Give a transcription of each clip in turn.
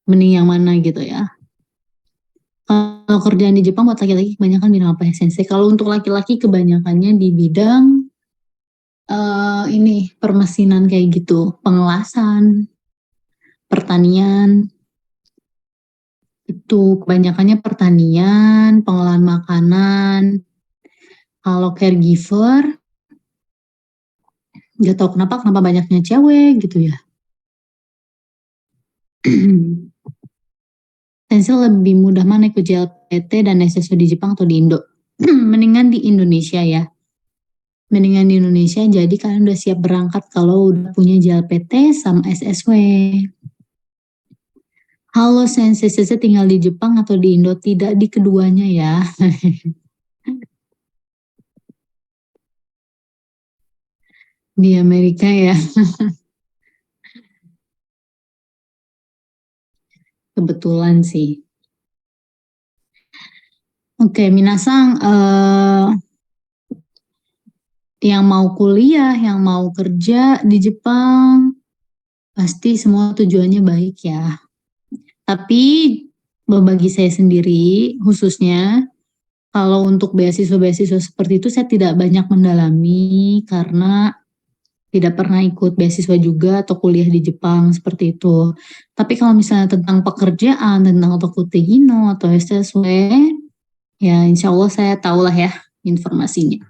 Mending yang mana gitu ya. Kalau kerjaan di Jepang buat laki-laki kebanyakan bidang apa ya Sensei? Kalau untuk laki-laki kebanyakannya di bidang ini permesinan kayak gitu, pengelasan, pertanian, itu kebanyakannya pertanian, pengolahan makanan. Kalau caregiver, nggak tahu kenapa banyaknya cewek gitu ya. Sensei lebih mudah mana ikut JLPT dan SSW di Jepang atau di Indo? Mendingan di Indonesia ya. Mendingan di Indonesia, jadi kalian udah siap berangkat kalau udah punya JLPT sama SSW. Halo Sensei, Sensei tinggal di Jepang atau di Indo? Tidak di keduanya ya. Di Amerika ya. Kebetulan sih. Oke, minasang, yang mau kuliah, yang mau kerja di Jepang, pasti semua tujuannya baik ya. Tapi bagi saya sendiri, khususnya kalau untuk beasiswa-beasiswa seperti itu saya tidak banyak mendalami karena tidak pernah ikut beasiswa juga atau kuliah di Jepang seperti itu. Tapi kalau misalnya tentang pekerjaan, tentang Tokuti Hino atau SSW, ya insya Allah saya tahulah ya informasinya.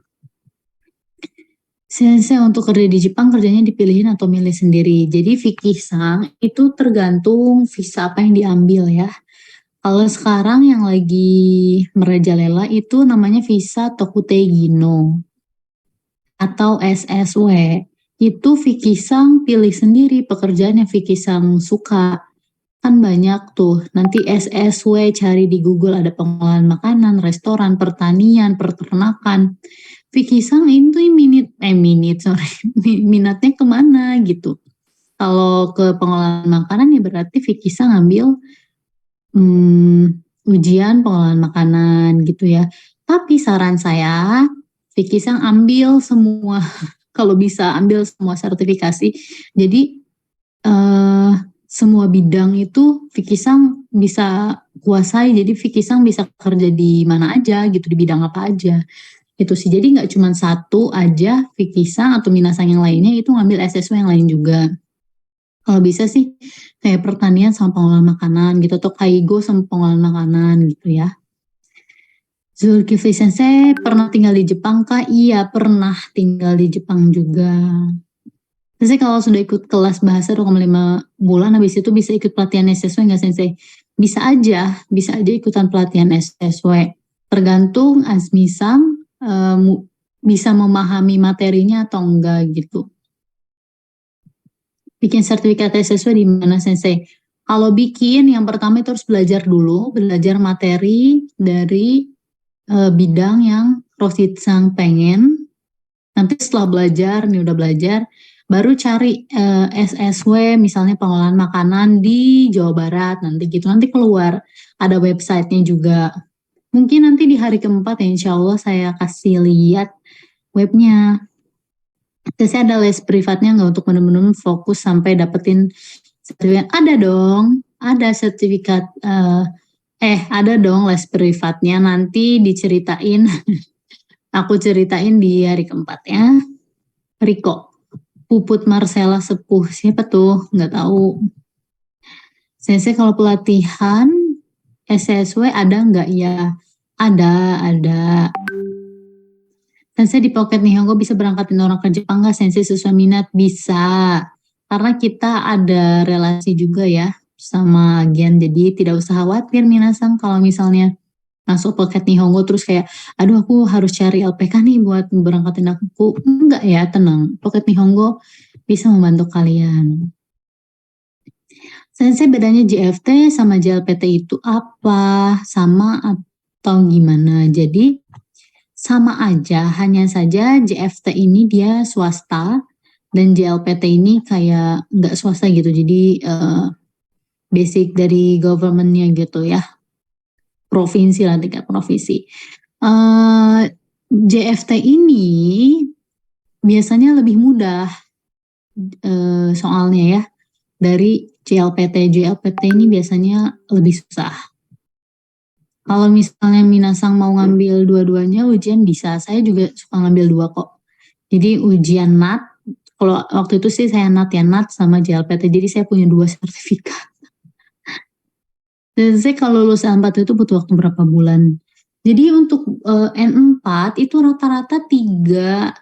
Saya untuk kerja di Jepang kerjanya dipilihin atau milih sendiri. Jadi Vicky-san itu tergantung visa apa yang diambil ya. Kalau sekarang yang lagi merajalela itu namanya visa Tokutei no atau SSW. Itu Vicky Sang pilih sendiri pekerjaan yang Vicky Sang suka. Kan banyak tuh. Nanti SSW cari di Google ada pengolahan makanan, restoran, pertanian, peternakan. Vicky Sang itu sorry, minatnya kemana gitu. Kalau ke pengolahan makanan ya berarti Vicky Sang ngambil ujian pengolahan makanan gitu ya. Tapi saran saya, Vicky Sang ambil semua, kalau bisa ambil semua sertifikasi. Jadi semua bidang itu Vicky Sang bisa kuasai. Jadi Vicky Sang bisa kerja di mana aja gitu, di bidang apa aja. Itu sih. Jadi nggak cuma satu aja Vicky Sang atau Minasang yang lainnya itu ngambil SSW yang lain juga. Kalau bisa sih kayak pertanian sama pengolahan makanan gitu atau kaigo sama pengolahan makanan gitu ya. Zulkifli Sensei pernah tinggal di Jepang kah? Iya, pernah tinggal di Jepang juga. Sensei kalau sudah ikut kelas bahasa 2,5 bulan, habis itu bisa ikut pelatihan SSW nggak Sensei? Bisa aja ikutan pelatihan SSW. Tergantung Azmi Sam bisa memahami materinya atau enggak gitu. Bikin sertifikat SSW di mana Sensei? Kalau bikin, yang pertama itu harus belajar dulu, belajar materi dari bidang yang Rosit Sang pengen. Nanti setelah belajar, nih udah belajar, baru cari SSW misalnya pengolahan makanan di Jawa Barat nanti gitu. Nanti keluar ada websitenya juga. Mungkin nanti di hari keempat ya insya Allah saya kasih lihat webnya. Terus ada les privatnya nggak untuk benar-benar fokus sampai dapetin sertifikat? Ada dong, ada sertifikat. Ada dong les privatnya nanti diceritain. Aku ceritain di hari keempat ya. Riko, Puput Marcella Sepuh, siapa tuh? Nggak tahu. Sensei kalau pelatihan SSW ada nggak ya? Ada. Sensei di Pocket Nihongo bisa berangkatin orang ke Jepang nggak? Sensei sesuai minat bisa. Karena kita ada relasi juga ya sama agen, jadi tidak usah khawatir Minasang kalau misalnya masuk Pocket Nihongo terus kayak, aduh aku harus cari LPK nih buat berangkatin aku. Enggak ya, tenang. Pocket Nihongo bisa membantu kalian. Sensei bedanya JFT sama JLPT itu apa? Sama atau gimana? Jadi sama aja, hanya saja JFT ini dia swasta dan JLPT ini kayak nggak swasta gitu. Jadi basic dari governmentnya gitu ya. Provinsi lah, tingkat provinsi. JFT ini biasanya lebih mudah soalnya ya dari JLPT ini biasanya lebih susah. Kalau misalnya Minasang mau ngambil dua-duanya ujian bisa, saya juga suka ngambil dua kok. Jadi ujian NAT, kalau waktu itu sih saya NAT ya, NAT sama JLPT, jadi saya punya 2 sertifikat. Dan saya kalau lulus N4 itu butuh waktu berapa bulan. Jadi untuk N4 itu rata-rata 3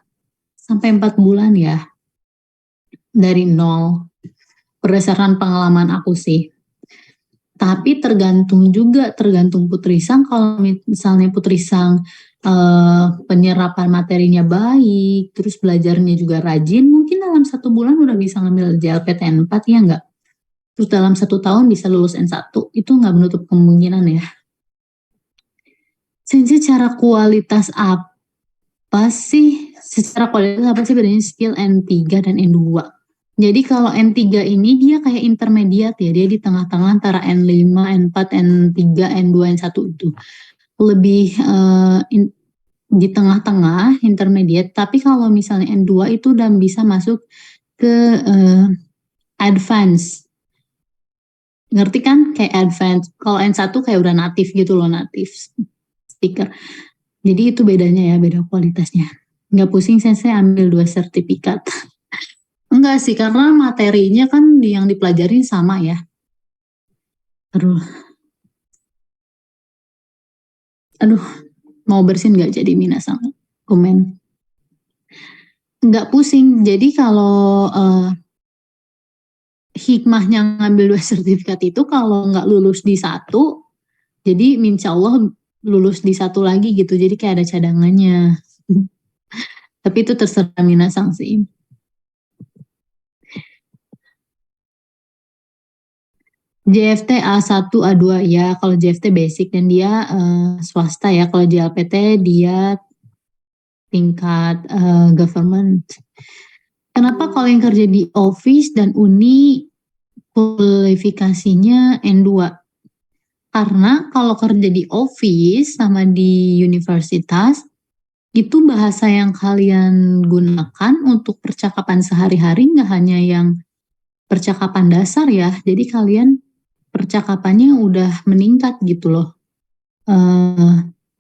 sampai 4 bulan ya, dari nol, berdasarkan pengalaman aku sih. Tapi tergantung Putri Sang. Kalau misalnya Putri Sang penyerapan materinya baik, terus belajarnya juga rajin, mungkin dalam 1 bulan udah bisa ngambil JLPTN 4 ya enggak? Terus dalam 1 tahun bisa lulus N1, itu nggak menutup kemungkinan ya. Sensei, secara kualitas apa sih bedanya skill N3 dan N2? Jadi kalau N3 ini dia kayak intermediate ya, dia di tengah-tengah antara N5, N4, N3, N2, N1 itu. Lebih di tengah-tengah, intermediate. Tapi kalau misalnya N2 itu udah bisa masuk ke advance. Ngerti kan? Kayak advance. Kalau N1 kayak udah native gitu loh, native speaker. Jadi itu bedanya ya, beda kualitasnya. Nggak pusing saya ambil 2 sertifikat. Enggak sih, karena materinya kan yang dipelajarin sama ya. Aduh, mau bersin nggak jadi Minasang komen. Nggak pusing, jadi kalau hikmahnya ngambil 2 sertifikat itu kalau nggak lulus di 1, jadi insya Allah lulus di 1 lagi gitu, jadi kayak ada cadangannya. Tapi itu terserah Minasang sih. JFT A1, A2 ya, kalau JFT basic dan dia swasta ya, kalau JLPT dia tingkat government. Kenapa kalau yang kerja di office dan uni kualifikasinya N2? Karena kalau kerja di office sama di universitas, itu bahasa yang kalian gunakan untuk percakapan sehari-hari nggak hanya yang percakapan dasar ya, jadi kalian percakapannya udah meningkat gitu loh.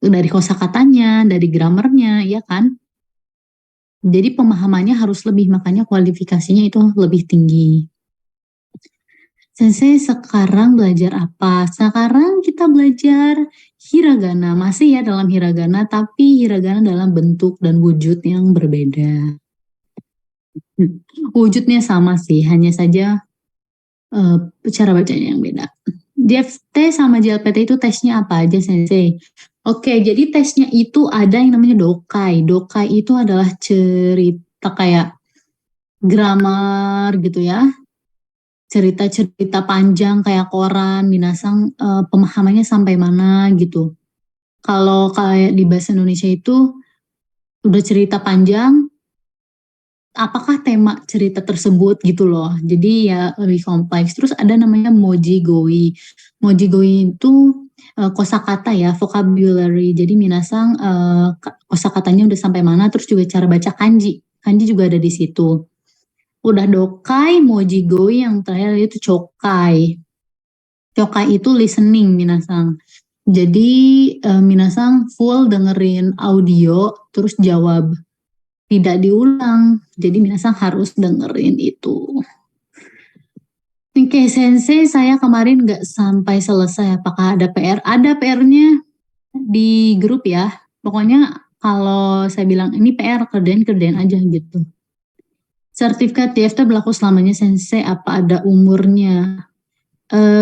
Dari kosakatanya, dari grammarnya, ya kan? Jadi pemahamannya harus lebih, makanya kualifikasinya itu lebih tinggi. Sensei sekarang belajar apa? Sekarang kita belajar hiragana, masih ya dalam hiragana, tapi hiragana dalam bentuk dan wujud yang berbeda. Wujudnya sama sih, hanya saja cara bacanya yang beda. DFT sama JLPT itu tesnya apa aja, Sensei? Oke, jadi tesnya itu ada yang namanya dokai. Dokai itu adalah cerita kayak grammar gitu ya. Cerita-cerita panjang kayak koran, Minasang pemahamannya sampai mana gitu. Kalau kayak di bahasa Indonesia itu udah cerita panjang, apakah tema cerita tersebut gitu loh. Jadi ya lebih kompleks. Terus ada namanya mojigoi. Mojigoi itu kosakata ya, vocabulary. Jadi Minasang kosakatanya udah sampai mana, terus juga cara baca kanji. Kanji juga ada di situ. Udah dokai, mojigoi, yang terakhir itu chokai. Chokai itu listening Minasang. Jadi Minasang full dengerin audio terus jawab. Tidak diulang. Jadi Minasang harus dengerin itu. Oke, Sensei, saya kemarin nggak sampai selesai. Apakah ada PR? Ada PR-nya di grup ya. Pokoknya kalau saya bilang ini PR, kerjain aja gitu. Sertifikat DFT berlaku selamanya, Sensei. Apa ada umurnya?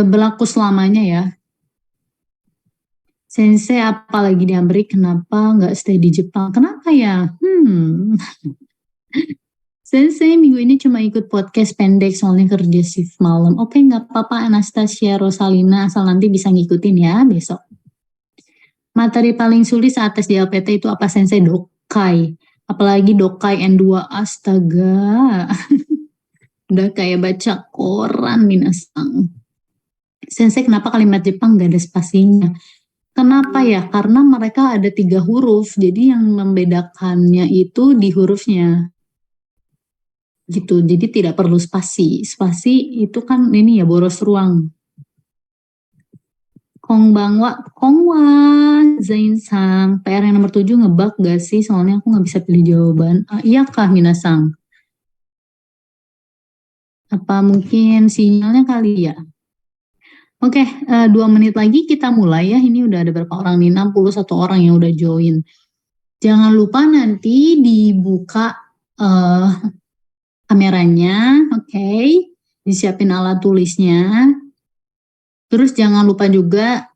Berlaku selamanya ya. Sensei, apalagi di Amerika, kenapa nggak stay di Jepang? Kenapa ya? Sensei, minggu ini cuma ikut podcast pendek soalnya kerja shift malam. Oke, nggak apa-apa Anastasia Rosalina, asal nanti bisa ngikutin ya besok. Materi paling sulit saat tes di LPT itu apa, Sensei? Dokai. Apalagi Dokai N2, astaga. Udah kayak baca koran, Minasang. Sensei, kenapa kalimat Jepang nggak ada spasinya? Kenapa ya? Karena mereka ada 3 huruf, jadi yang membedakannya itu di hurufnya. gitu. Jadi tidak perlu spasi. Spasi itu kan ini ya boros ruang. Kongwa, Zain Sang. PR yang nomor 7 ngebug gak sih? Soalnya aku nggak bisa pilih jawaban. Iya kah Minasang? Apa mungkin sinyalnya kali ya? Oke, 2 menit lagi kita mulai ya. Ini udah ada berapa orang nih? 61 orang yang udah join. Jangan lupa nanti dibuka kameranya, oke? Disiapin alat tulisnya. Terus jangan lupa juga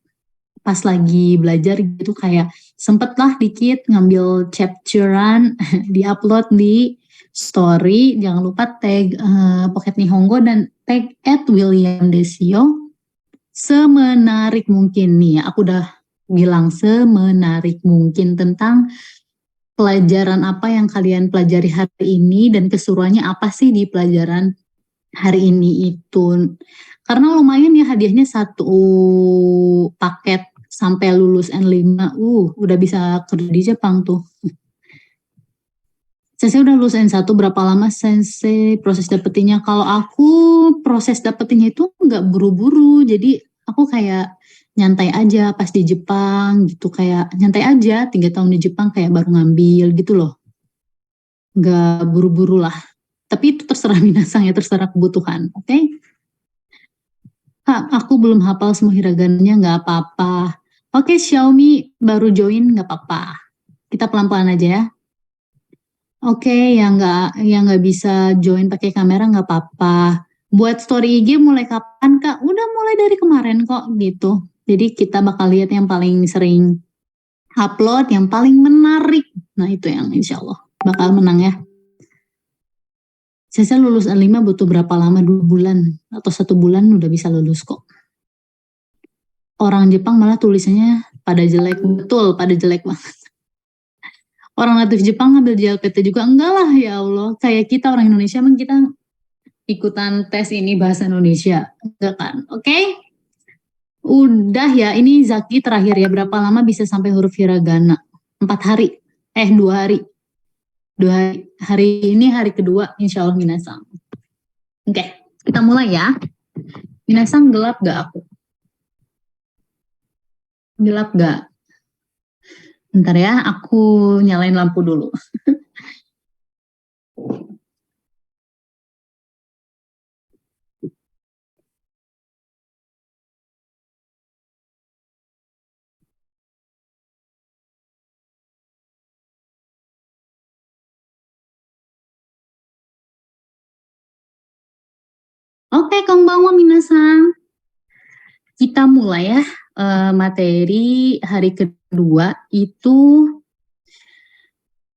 pas lagi belajar gitu kayak sempet lah dikit ngambil chapteran diupload di story. Jangan lupa tag Pocket Nihongo dan tag @William Desio semenarik mungkin nih. Aku udah bilang semenarik mungkin tentang pelajaran apa yang kalian pelajari hari ini dan keseruannya apa sih di pelajaran hari ini itu. Karena lumayan ya hadiahnya 1 paket sampai lulus N5. Udah bisa kerja di Jepang tuh. Sensei udah lulus N1 berapa lama Sensei proses dapetinnya? Kalau aku proses dapetinnya itu nggak buru-buru. Jadi aku kayak nyantai aja pas di Jepang gitu. Kayak nyantai aja 3 tahun di Jepang kayak baru ngambil gitu loh. Nggak buru-buru lah. Tapi itu terserah minasang ya, terserah kebutuhan. Oke? Kak, aku belum hafal semua hiragananya, nggak apa-apa. Oke, Xiaomi baru join, nggak apa-apa. Kita pelan-pelan aja ya. Oke, yang nggak bisa join pakai kamera nggak apa-apa. Buat story IG mulai kapan, Kak? Udah mulai dari kemarin kok gitu. Jadi kita bakal lihat yang paling sering upload, yang paling menarik. Nah itu yang insya Allah bakal menang ya. Saya lulus N5 butuh berapa lama? 2 bulan atau 1 bulan udah bisa lulus kok. Orang Jepang malah tulisannya pada jelek. Betul, pada jelek banget. Orang natif Jepang ngambil JLPT juga. Enggak lah ya Allah. Kayak kita orang Indonesia emang kita ikutan tes ini bahasa Indonesia. Enggak kan? Oke? Udah ya, ini Zaki terakhir ya. Berapa lama bisa sampai huruf hiragana? 4 hari. 2 hari. 2 hari. Hari ini hari kedua insya Allah minasang. Oke, kita mulai ya. Minasang gelap gak aku? Gelap gak? Bentar ya, aku nyalain lampu dulu. Oke, konbanwa minasang. Kita mulai ya. Materi hari kedua itu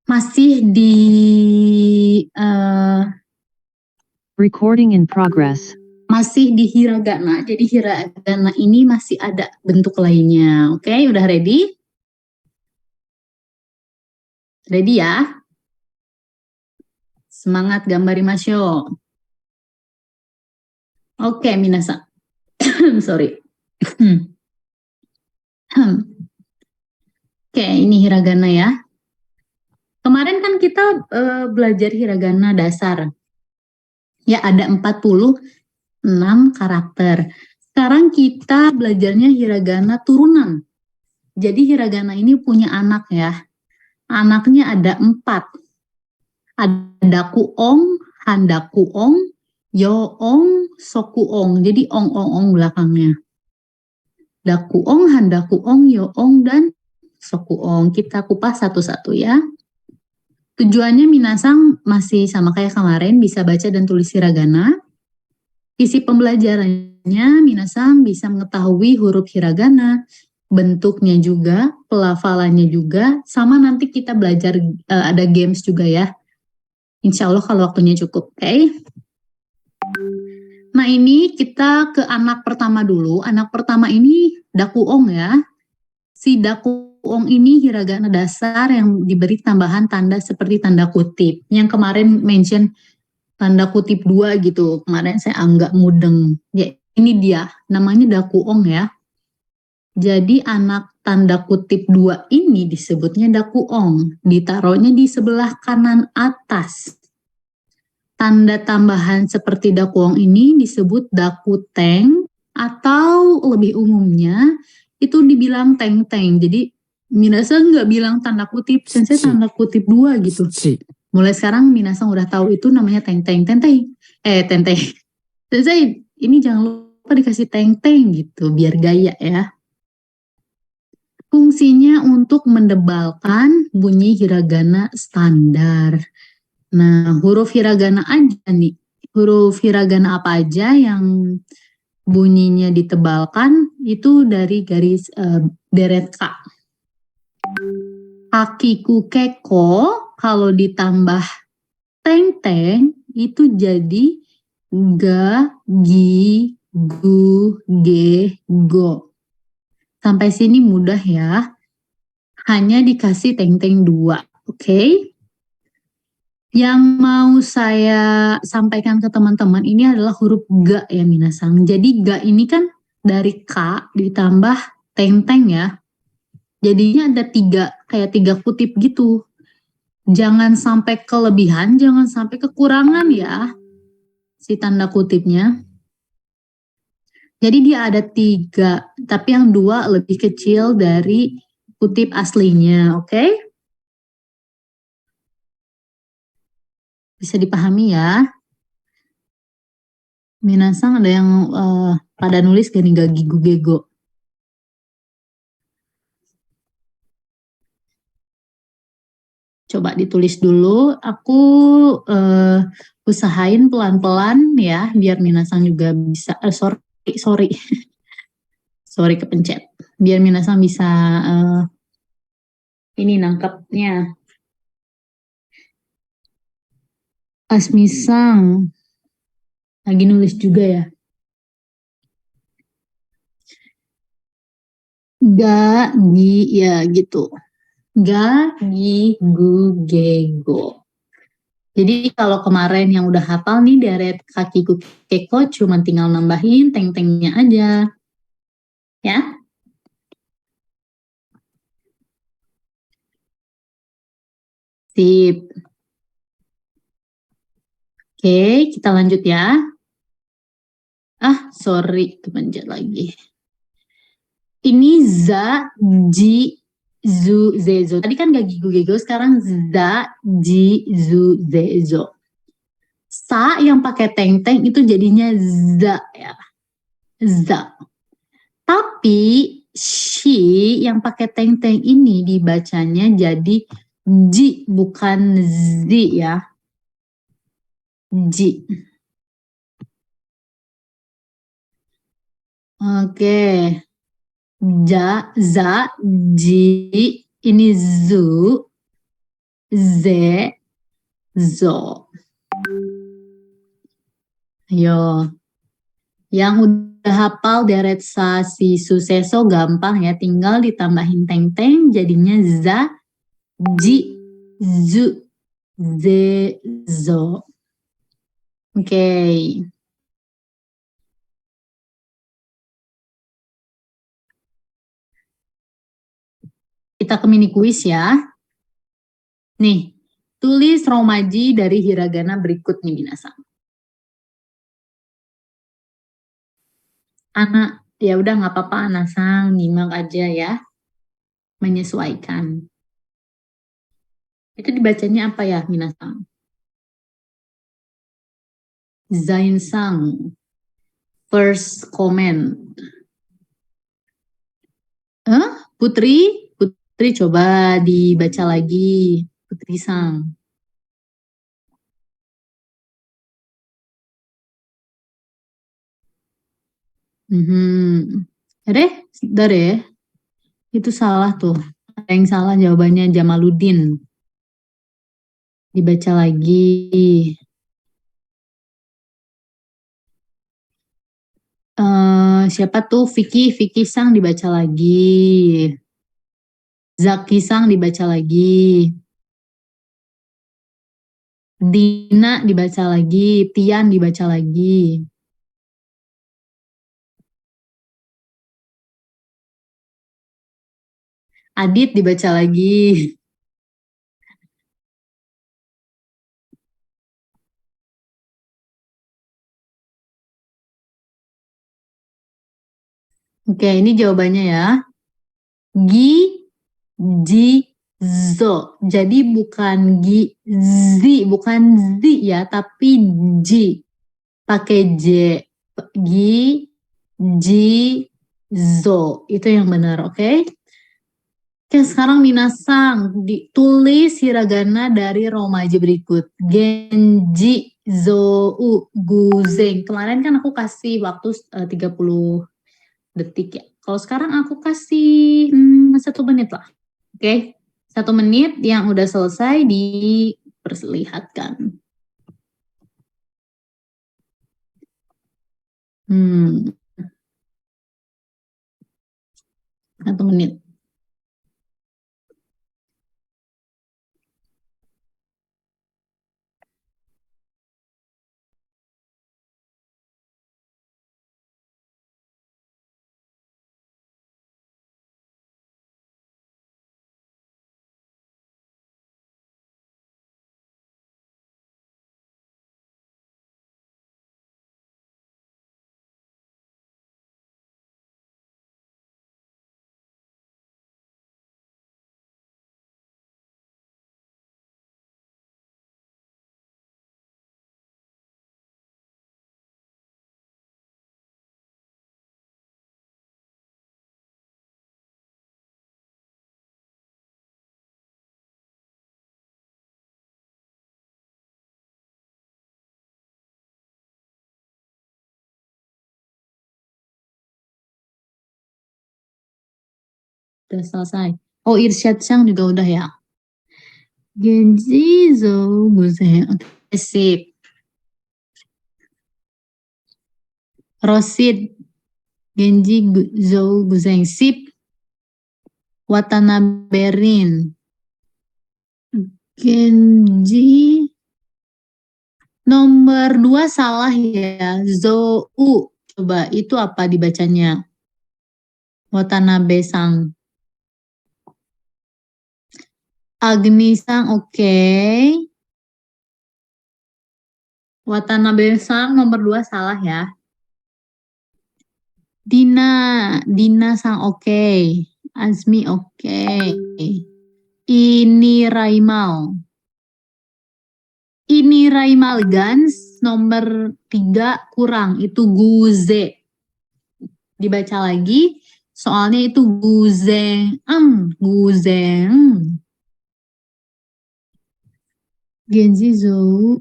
masih di recording in progress. Masih di hiragana. Jadi hiragana ini masih ada bentuk lainnya. Oke, udah ready? Ready ya? Semangat gambari masyo. Oke, minasang. Sorry. Oke, ini hiragana ya. Kemarin kan kita belajar hiragana dasar. Ya, ada 46 karakter. Sekarang kita belajarnya hiragana turunan. Jadi hiragana ini punya anak ya. Anaknya ada 4. Ada kuong, handakuong, yoong, sokuong. Jadi ong belakangnya. Dakuong, handakuong, yoong, dan sokuong. Kita kupas satu-satu ya. Tujuannya minasang masih sama kayak kemarin, bisa baca dan tulis hiragana. Isi pembelajarannya minasang bisa mengetahui huruf hiragana, bentuknya juga, pelafalannya juga, sama nanti kita belajar ada games juga ya. Insya Allah kalau waktunya cukup, oke? Nah ini kita ke anak pertama dulu. Anak pertama ini dakuong ya. Si dakuong ini hiragana dasar yang diberi tambahan tanda seperti tanda kutip. Yang kemarin mention tanda kutip 2 gitu. Kemarin saya anggap mudeng. Ya ini dia, namanya dakuong ya. Jadi anak tanda kutip 2 ini disebutnya dakuong. Ditaruhnya di sebelah kanan atas. tanda tambahan seperti dakuang ini disebut dakuteng atau lebih umumnya itu dibilang teng-teng. Jadi minasan nggak bilang tanda kutip, sensei tanda kutip 2 gitu. Mulai sekarang minasan udah tahu itu namanya teng-teng. Tenteng. Tenteng. Sensei ini jangan lupa dikasih teng-teng gitu biar gaya ya. Fungsinya untuk mendebalkan bunyi hiragana standar. Nah, huruf hiragana aja nih. Huruf hiragana apa aja yang bunyinya ditebalkan itu dari garis deret K. Kakiku keko kalau ditambah teng-teng itu jadi ga, gi, gu, ge, go. Sampai sini mudah ya. Hanya dikasih teng-teng 2. Oke? Yang mau saya sampaikan ke teman-teman ini adalah huruf ga ya minasang. Jadi ga ini kan dari K ditambah teng-teng ya. Jadinya ada 3, kayak 3 kutip gitu. Jangan sampai kelebihan, jangan sampai kekurangan ya si tanda kutipnya. Jadi dia ada 3, tapi yang 2 lebih kecil dari kutip aslinya, oke? Bisa dipahami ya. Minasang ada yang pada nulis gak nih gak gigu gego. Coba ditulis dulu. Aku usahain pelan-pelan ya, biar minasang juga bisa. Sorry, sorry kepencet. Biar minasang bisa ini nangkapnya. Asmisang lagi nulis juga ya. Ga, gi, ya gitu. Ga, gi, gu, ge, go. Jadi kalau kemarin yang udah hafal nih deret kakiku keko cuma tinggal nambahin teng-tengnya aja. Ya. Sip. Oke, kita lanjut ya. Sorry, kepencet lagi. Ini za, ji, zu, zezo. Tadi kan gak gigu gego, sekarang za, ji, zu, zezo. Sa yang pakai teng-teng itu jadinya za ya. Za. Tapi shi yang pakai teng-teng ini dibacanya jadi ji bukan zi ya. Ji. Oke. Ja, za, ji, ini zu, ze, zo. Ayo. Yang udah hafal deret sa, si, su, se, so gampang ya. Tinggal ditambahin teng-teng jadinya za, ji, zu, ze, zo. Oke. Kita ke mini kuis ya. Nih, tulis romaji dari hiragana berikut nih minasang. Anak, ya udah nggak apa-apa anasang, nyimak aja ya. Menyesuaikan. Itu dibacanya apa ya minasang? Zainsang. First comment. Putri? Putri coba dibaca lagi. Putri Sang. Udah deh. Itu salah tuh. Ada yang salah jawabannya Jamaludin. Dibaca lagi. Siapa tuh? Vicky Sang dibaca lagi. Zaki Sang dibaca lagi. Dina dibaca lagi. Tian dibaca lagi. Adit dibaca lagi. Oke, ini jawabannya ya. Gi, ji, zo. Jadi bukan bukan zi ya, tapi ji. Pakai j. Gi, ji, zo. Itu yang benar, oke? Oke, sekarang minasang ditulis hiragana dari romaji berikut. Genji, zou, guzeng. Kemarin kan aku kasih waktu 30 detik ya. Kalau sekarang aku kasih 1 menit lah. Oke, 1 menit yang udah selesai diperlihatkan. 1 menit. Udah selesai. Oh, Irsyad Syang juga udah ya. Genji, zou, guzeng. Oke, sip. Rosid, Genji, zou, guzeng. Sip. Watanabe-rin. Genji. Nomor 2 salah ya. Zou. Coba itu apa dibacanya? Watanabe-sang. Agni-sang, oke. Watanabe-sang nomor 2 salah ya. Dina-sang oke. Azmi oke. Ini Raimal Gans nomor 3 kurang, itu guze. Dibaca lagi, soalnya itu guzeng. Guzeng. Genzi Zou.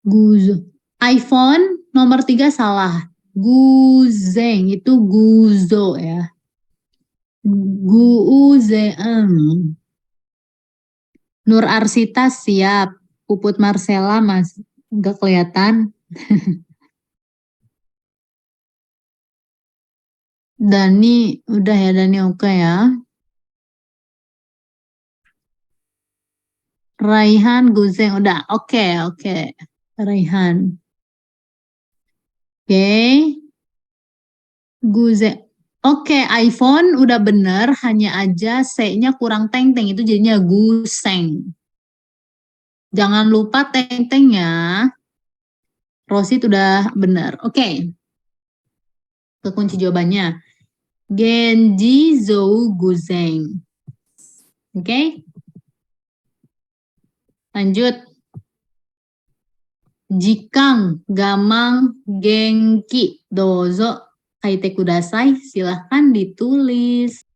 Guzo. iPhone nomor 3 salah. Guzeng, itu guzo ya. Guuzeng. Nur Arsita siap. Puput Marcella mas nggak kelihatan. Dani udah ya, Dani oke ya. Raihan Guzeng udah oke. Raihan. Oke. Guzeng. Oke, iPhone udah bener, hanya aja C-nya kurang teng-teng, itu jadinya guseng. Jangan lupa teng-tengnya. Rosid udah bener. Oke. Ke kunci jawabannya. Genji Zou Guzeng. Oke. Lanjut. Jikang Gamang Genki Dozo Kaite Kudasai. Silahkan ditulis.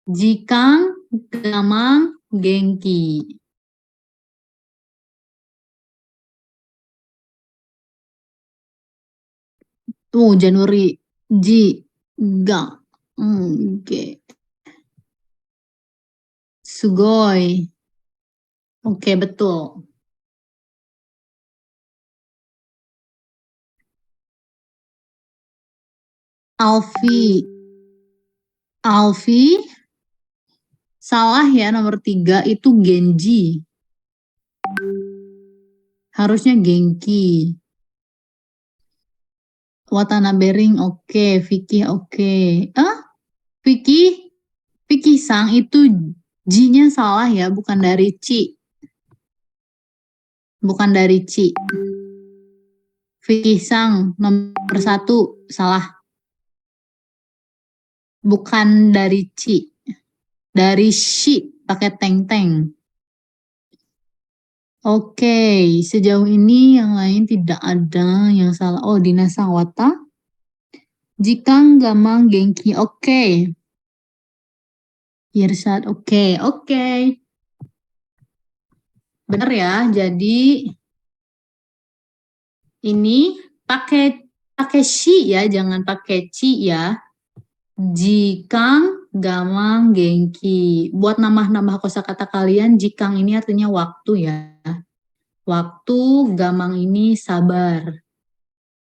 Jikang Gamang Genki. Tuh, Januari. Ji. Ga. Ge. Sugoi. Oke, betul. Alfi. Salah ya, nomor 3 itu Genji. Harusnya Genki. Watanabe Ring oke, Vicky oke. Vicky Sang itu J-nya salah ya, bukan dari Ci. Bukan dari Ci. Vicky Sang nomor 1 salah. Bukan dari Ci. Dari Shi, pakai teng-teng. Oke, sejauh ini yang lain tidak ada yang salah. Oh, Dina Sawata. Jikang Gamang Genki, oke. Irsad, oke. Benar ya, jadi ini pakai shi ya, jangan pakai ci ya. Jikang Gamang Genki. Buat nambah-nambah kosakata kalian, jikang ini artinya waktu ya. Waktu, gamang ini sabar.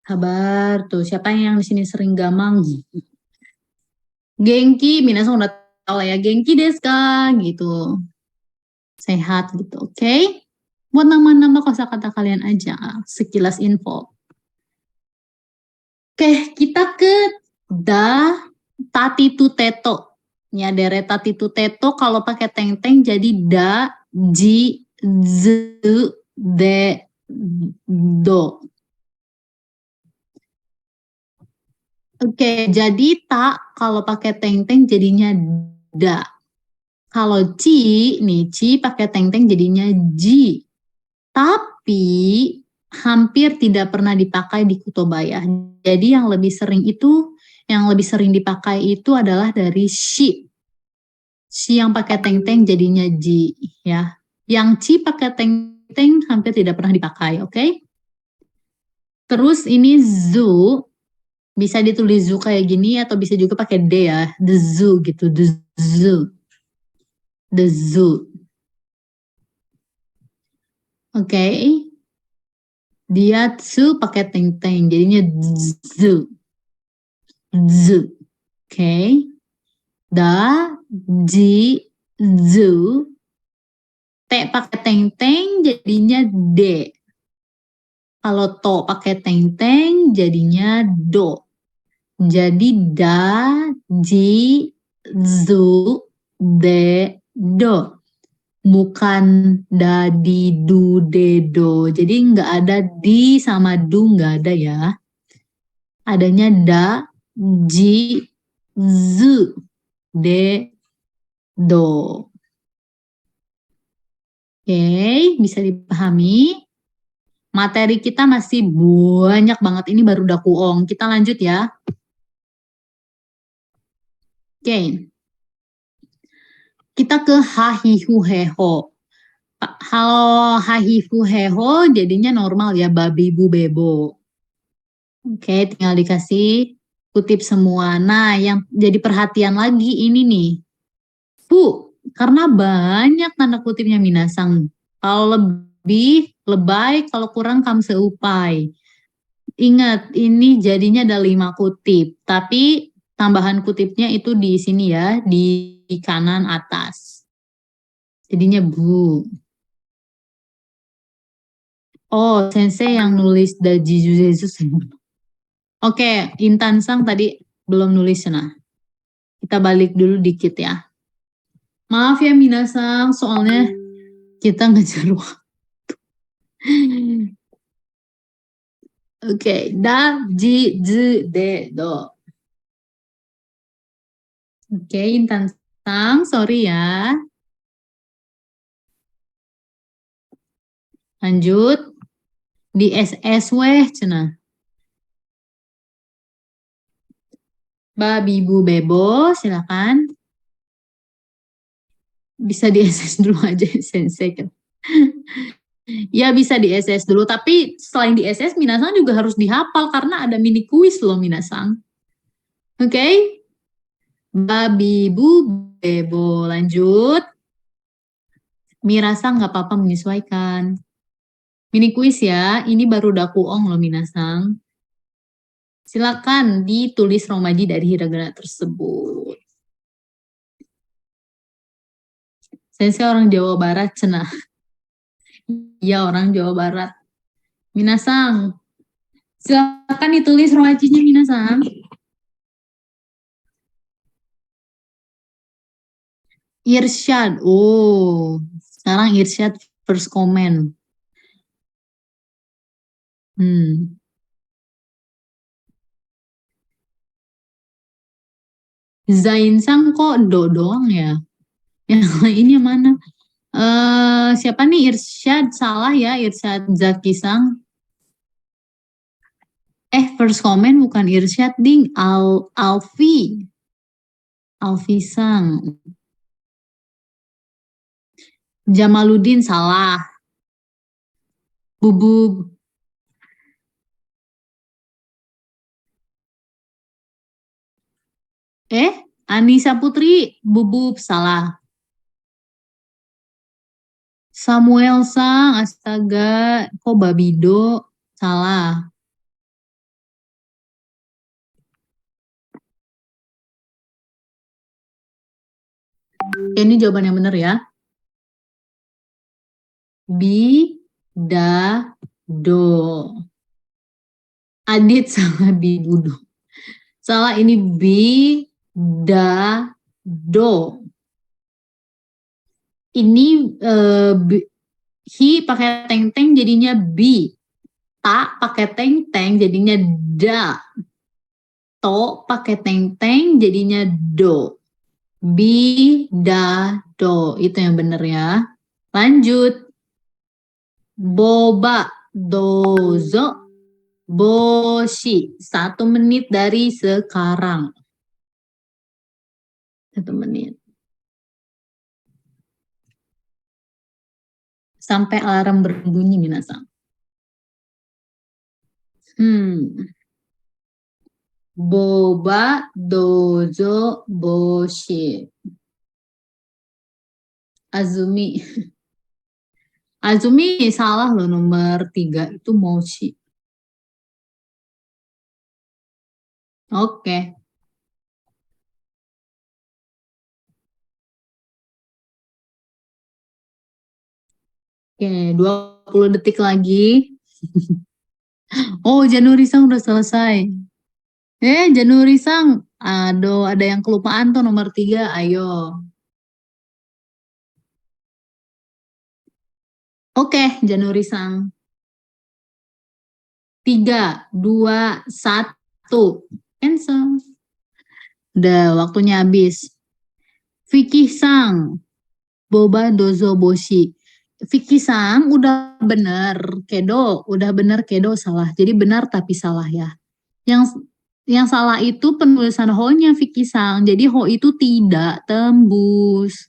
Sabar tuh. Siapa yang di sini sering gamang? Genki, minasan udah tahu lah ya. Genki desu ka gitu. Sehat gitu, oke? Buat nambah-nambah kosakata kalian aja. Sekilas info. Oke, kita ke da tati tu teto. Ya, deret tati tu teto kalau pakai teng-teng jadi da, ji, zu, de, do. Oke, jadi tak kalau pakai teng-teng jadinya da. Kalau ci, nih ci pakai teng-teng jadinya ji. Tapi hampir tidak pernah dipakai di Kutobaya. Jadi yang lebih sering dipakai itu adalah dari shi. Shi yang pakai teng-teng jadinya ji ya. Yang ci pakai teng-teng hampir tidak pernah dipakai, oke? Terus ini zu bisa ditulis zu kayak gini atau bisa juga pakai d ya. The zoo gitu, the zoo. The zoo. Oke. Dia tsu pakai teng-teng jadinya zu. Zu. Oke. Da, ji, zu. T pakai teng-teng jadinya d. Kalau to pakai teng-teng jadinya do. Jadi da, ji, zu, de, do. Bukan da, di, du, de, do. Jadi nggak ada di sama du, nggak ada ya. Adanya da, ji, zu, de, do. Oke, bisa dipahami. Materi kita masih banyak banget. Ini baru dakuong. Kita lanjut ya. Oke. Kita ke hahihu heho. Halo hahihu heho jadinya normal ya. Babi bu bebo. Oke, tinggal dikasih kutip semua. Nah, yang jadi perhatian lagi ini nih. Karena banyak tanda kutipnya minasang. Kalau lebih, lebay, kalau kurang kamseupai. Ingat, ini jadinya ada 5 kutip. Tapi tambahan kutipnya itu di sini ya, di kanan atas. Jadinya bu. Oh, sensei yang nulis Daji Juzesus. Oke, Intan Sang tadi belum nulis nah. Kita balik dulu dikit ya. Maaf ya minasang, soalnya kita ngejar waktu. Oke, da, ji, zu, de, do. Oke, Intan Sang, sorry ya. Lanjut. Di SS weh, cenah. Babi bu bebo, silakan. Bisa di SS dulu aja, sensei kan. Ya bisa di SS dulu, tapi selain di SS, minasang juga harus dihafal karena ada mini kuis loh minasang. Oke? Babi bu bebo, lanjut. Mirasang nggak apa-apa menyesuaikan. Mini kuis ya, ini baru dakuong loh minasang. Silakan ditulis romaji dari hiragana tersebut. Sensei orang Jawa Barat, cenah. Iya, orang Jawa Barat. Minasang, silakan ditulis rohajinya, Minasang. Irsyad. Oh, sekarang Irsyad first comment. Zainsang kok do doang ya? Yang lainnya mana? Siapa nih? Irsyad salah ya, Irsyad Zaki Sang. First comment bukan Irsyad ding, Alfi. Alfi Sang. Jamaluddin salah. Bubub. Anissa Putri, Bubub salah. Samuel Sang, astaga, kok Babido salah. Ini jawaban yang benar ya. Bidado. Adit salah bidudo. Salah, ini bidado. Ini hi pakai teng-teng jadinya bi. Ta pakai teng-teng jadinya da. To pakai teng-teng jadinya do. Bidado. Itu yang benar ya. Lanjut. Boba dozo boshi. 1 menit dari sekarang. 1 menit. Sampai alarm berbunyi, minasang. Boba dozo boshi. Azumi. Azumi salah loh, nomor 3 itu mochi. Oke. Oke, 20 detik lagi. Oh, Januari Sang udah selesai. Januari Sang. Aduh, ada yang kelupaan tuh nomor 3. Ayo. Oke, Januari Sang. 3, 2, 1. Cancel. Udah, waktunya habis. Vicky Sang. Boba dozo boshi. Vicky Sang udah bener. Kedo, udah bener kedo salah. Jadi benar tapi salah ya. Yang salah itu penulisan ho-nya Vicky Sang. Jadi ho itu tidak tembus.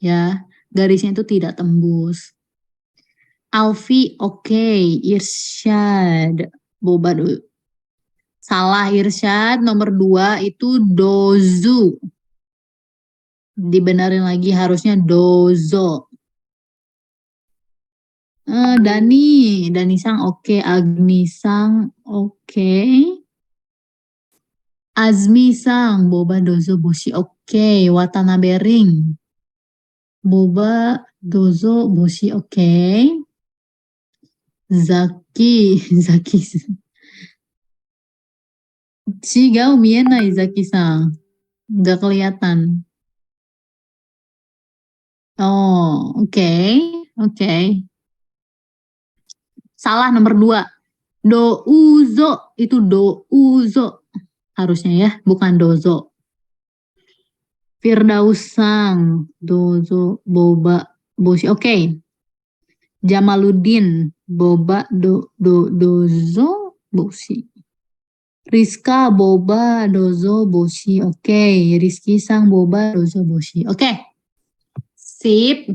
Ya, garisnya itu tidak tembus. Alfi, oke. Irsyad. Boba dulu. Salah, Irsyad. Nomor 2 itu dozu. Dibenerin lagi, harusnya dozo. Dani Sang oke. Agni Sang oke. Azmi Sang, Boba dozo boshi oke. Watanabe Ring. Boba dozo boshi oke. Zaki. Chigau mienai Zaki Sang. Nggak kelihatan. Oh, oke. Salah, nomor 2. Douzo, itu douzo. Harusnya ya, bukan dozo. Firdaus Sang, dozo, boba, boshi. Oke. Jamaluddin, boba, dozo, boshi. Rizka, boba, dozo, boshi. Oke. Rizky Sang, boba, dozo, boshi. Oke. Sip.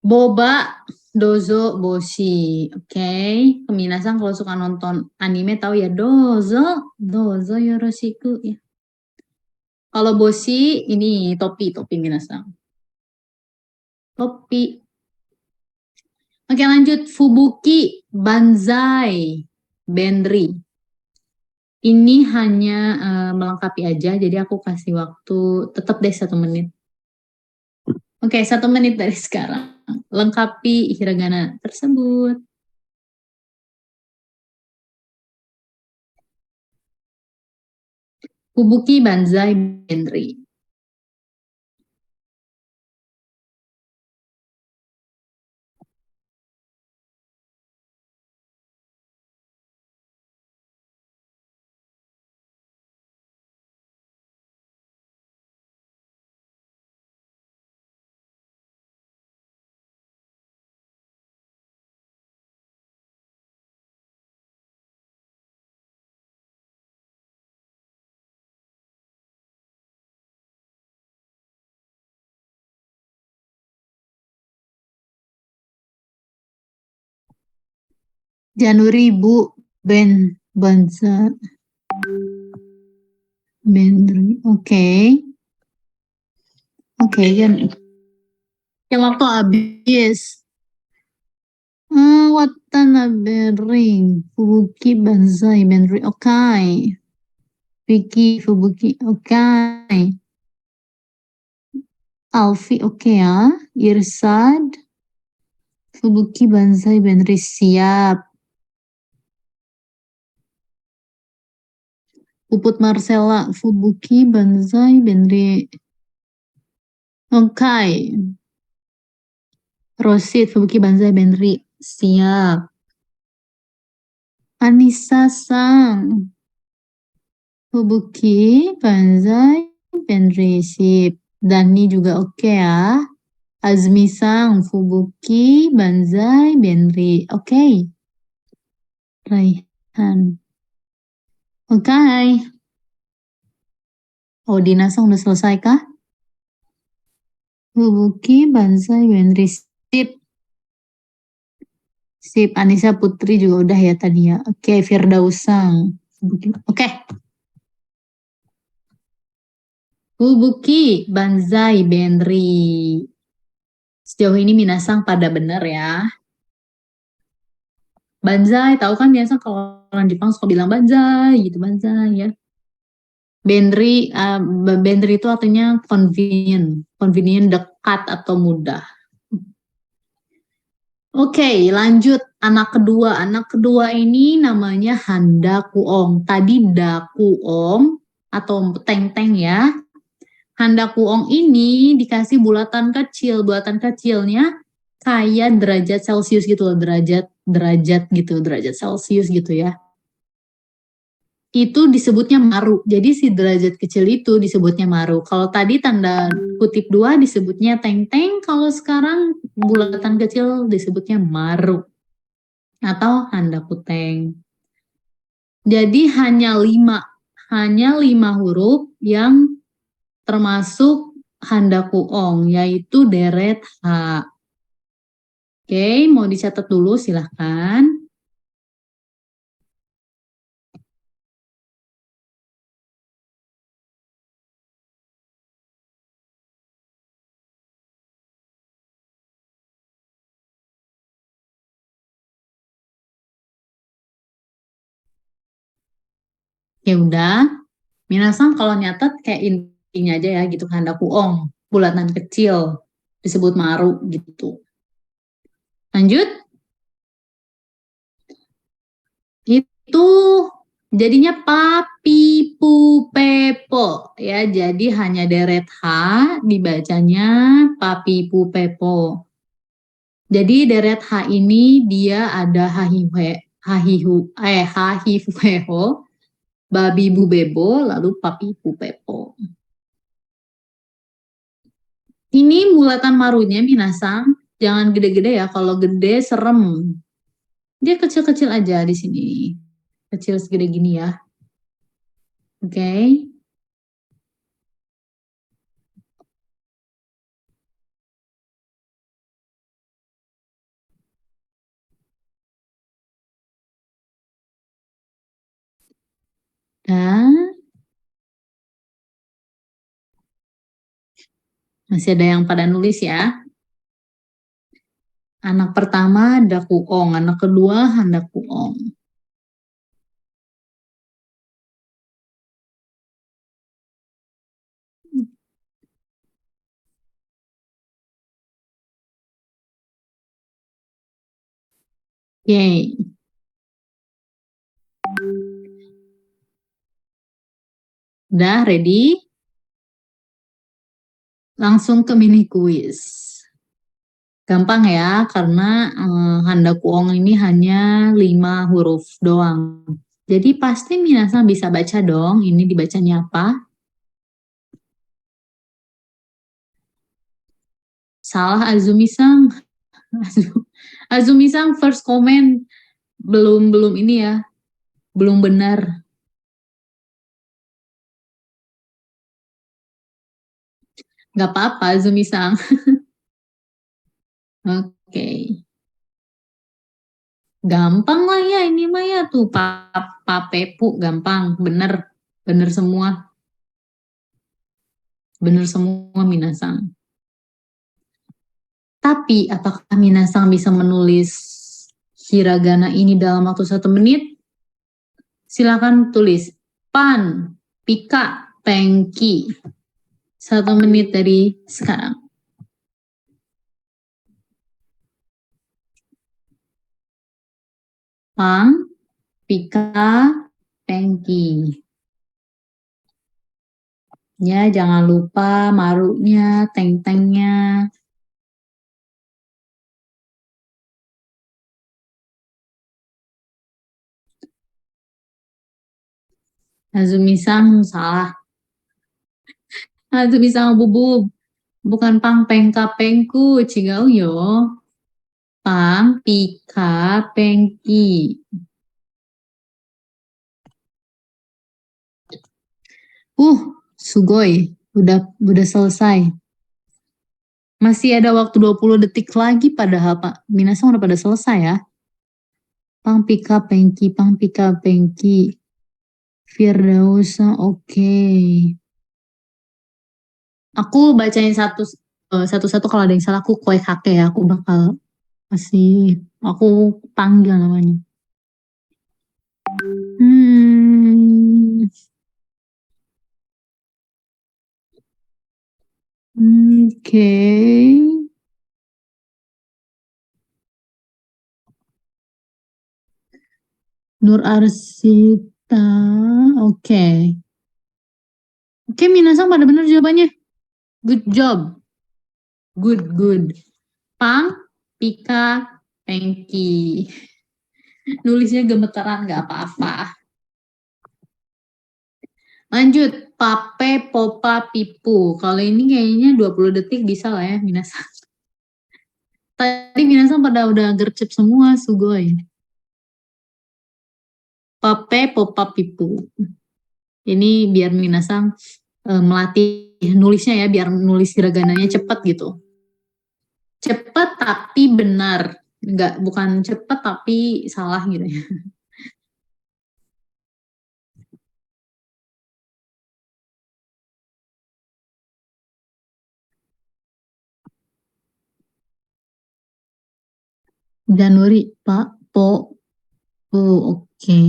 Boba, dozo, boshi. Oke. Peminasang kalau suka nonton anime tahu ya, dozo yoroshiku ya. Kalau boshi ini topi minasang. Topi. Oke, lanjut. Fubuki, banzai, benri. Ini hanya melengkapi aja, jadi aku kasih waktu tetap deh 1 menit. Oke, 1 menit dari sekarang. Lengkapi hiragana tersebut. Fubuki Banzai Benri. Januari Bu Banzai Benri. Oke. Oke, kan. Yang waktu habis. Watanabe Ring. Fubuki Banzai Benri. Oke. Vicky Fubuki. Oke. Alfi oke ya. Irsad. Fubuki Banzai Benri siap. Puput Marcella Fubuki Banzai Benri. Oke. Rosid Fubuki Banzai Benri siap. Anissa Sang Fubuki Banzai Benri sip. Dani juga oke ya. Azmi Sang Fubuki Banzai Benri oke. Raihan oke. Oh, Dina Sang udah selesai kah? Fubuki Banzai Benri sip. Sip. Anissa Putri juga udah ya tadi ya. Oke, Firdausang oke. Fubuki Banzai Benri. Sejauh ini Minasang pada benar ya. Banzai, tahu kan biasa kalau orang Jepang suka bilang banzai gitu, banzai ya. Benri itu artinya convenient, dekat atau mudah. Oke, lanjut anak kedua. Anak kedua ini namanya Handa Kuong. Tadi Dakuong atau Teng-Teng ya. Handa Kuong ini dikasih bulatan kecil. Bulatan kecilnya kayak derajat Celcius gitu loh, derajat gitu, derajat Celcius gitu ya. Itu disebutnya maru. Jadi si derajat kecil itu disebutnya maru. Kalau tadi tanda kutip 2 disebutnya teng-teng, kalau sekarang bulatan kecil disebutnya maru atau handa kuteng. Jadi hanya 5 huruf yang termasuk handa kuong, yaitu deret H. Oke, mau dicatat dulu silahkan. Ya udah, minasan kalau nyatet kayak intinya aja ya gitu, handa kuong, bulatan kecil, disebut maru gitu. Lanjut. Itu jadinya papi pu pepo ya, jadi hanya deret H dibacanya papi pu pepo. Jadi deret H ini dia ada hahihueho, babi bu bebo, lalu papi pu pepo. Ini bulatan marunya minasang, jangan gede-gede ya, kalau gede serem. Dia kecil-kecil aja di sini. Kecil segede gini ya. Oke. Dan masih ada yang pada nulis ya. Anak pertama Dakuong, anak kedua Handakuong. Yay. Udah ready? Langsung ke mini quiz. Gampang ya, karena handa kuong ini hanya 5 huruf doang. Jadi pasti minasan bisa baca dong, ini dibacanya apa? Salah Azumi-san. Azumi-san first comment belum ini ya, belum benar. Nggak apa-apa Azumi-san. Oke. Gampang lah ya ini mah ya tuh papepu gampang, bener, bener semua, bener semua minasan. Tapi apakah minasan bisa menulis hiragana ini dalam waktu 1 menit? Silakan tulis pan, pika, pengki. 1 menit dari sekarang. Pang, pika, pengki. Ya, jangan lupa marunya, teng-tengnya. Azumi-san salah. Azumi-san bubub. Bukan pang pengka pengku, cigau yo. Pang pika pengki. Sugoi. Udah selesai. Masih ada waktu 20 detik lagi padahal Pak. Minasan udah pada selesai ya. Pang pika pengki, pang pika pengki. Firdausa, oke. Aku bacain satu-satu kalau ada yang salah aku kue hake ya. Aku bakal aku panggil namanya. Oke. Nur Arsita. Oke. Oke, minasan pada benar jawabannya. Good job. Good. Pang, Pika, Pengki. Nulisnya gemeteran nggak apa-apa. Lanjut, Pape, Popa, Pipu. Kalau ini kayaknya 20 detik bisa lah ya, minasan. Tadi minasan pada udah gercep semua, sugoi. Pape, Popa, Pipu. Ini biar minasan melatih nulisnya ya, biar nulis hiragananya cepat gitu. Cepat tapi benar. Bukan cepat tapi salah gitu ya. Januari, Pak, oke.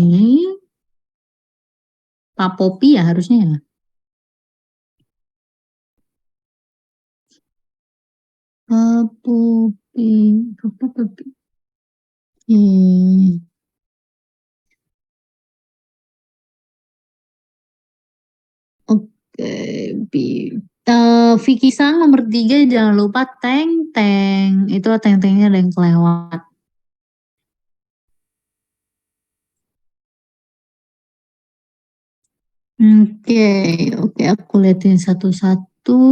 Pak Popi ya harusnya ya. Pak Popi, Pak Popi. Oke, Vicky Sang nomor 3 jangan lupa teng-teng. Itu teng-tengnya ada yang kelewat. Oke, aku liatin satu-satu.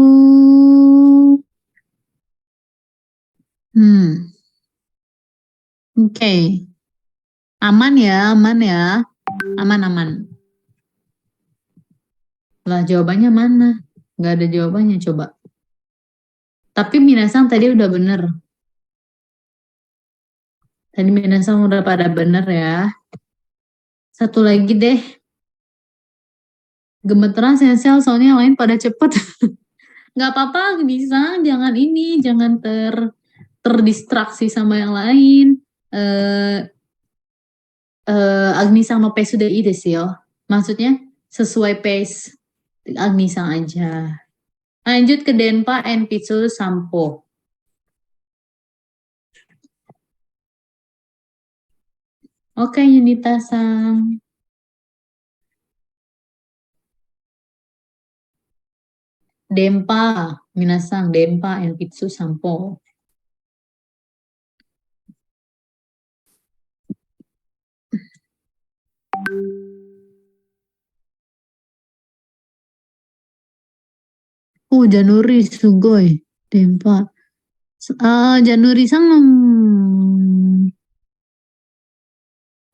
Oke. Aman ya. Aman. Lah jawabannya mana? Nggak ada jawabannya coba. Tapi minasan tadi udah bener. Tadi minasan udah pada bener ya. Satu lagi deh. Gemeteran sensel soalnya yang lain pada cepet. Nggak apa-apa bisa, jangan terdistraksi sama yang lain. Agni-san no pace sudah ide sih yo. Maksudnya sesuai pace Agni-san aja. Lanjut ke Denpa and Pitsu Sampo. Oke, Yunita-san. Dempa, minasan, dempa, enpitsu, sampo. Januri, sugoi. Dempa. Januri-san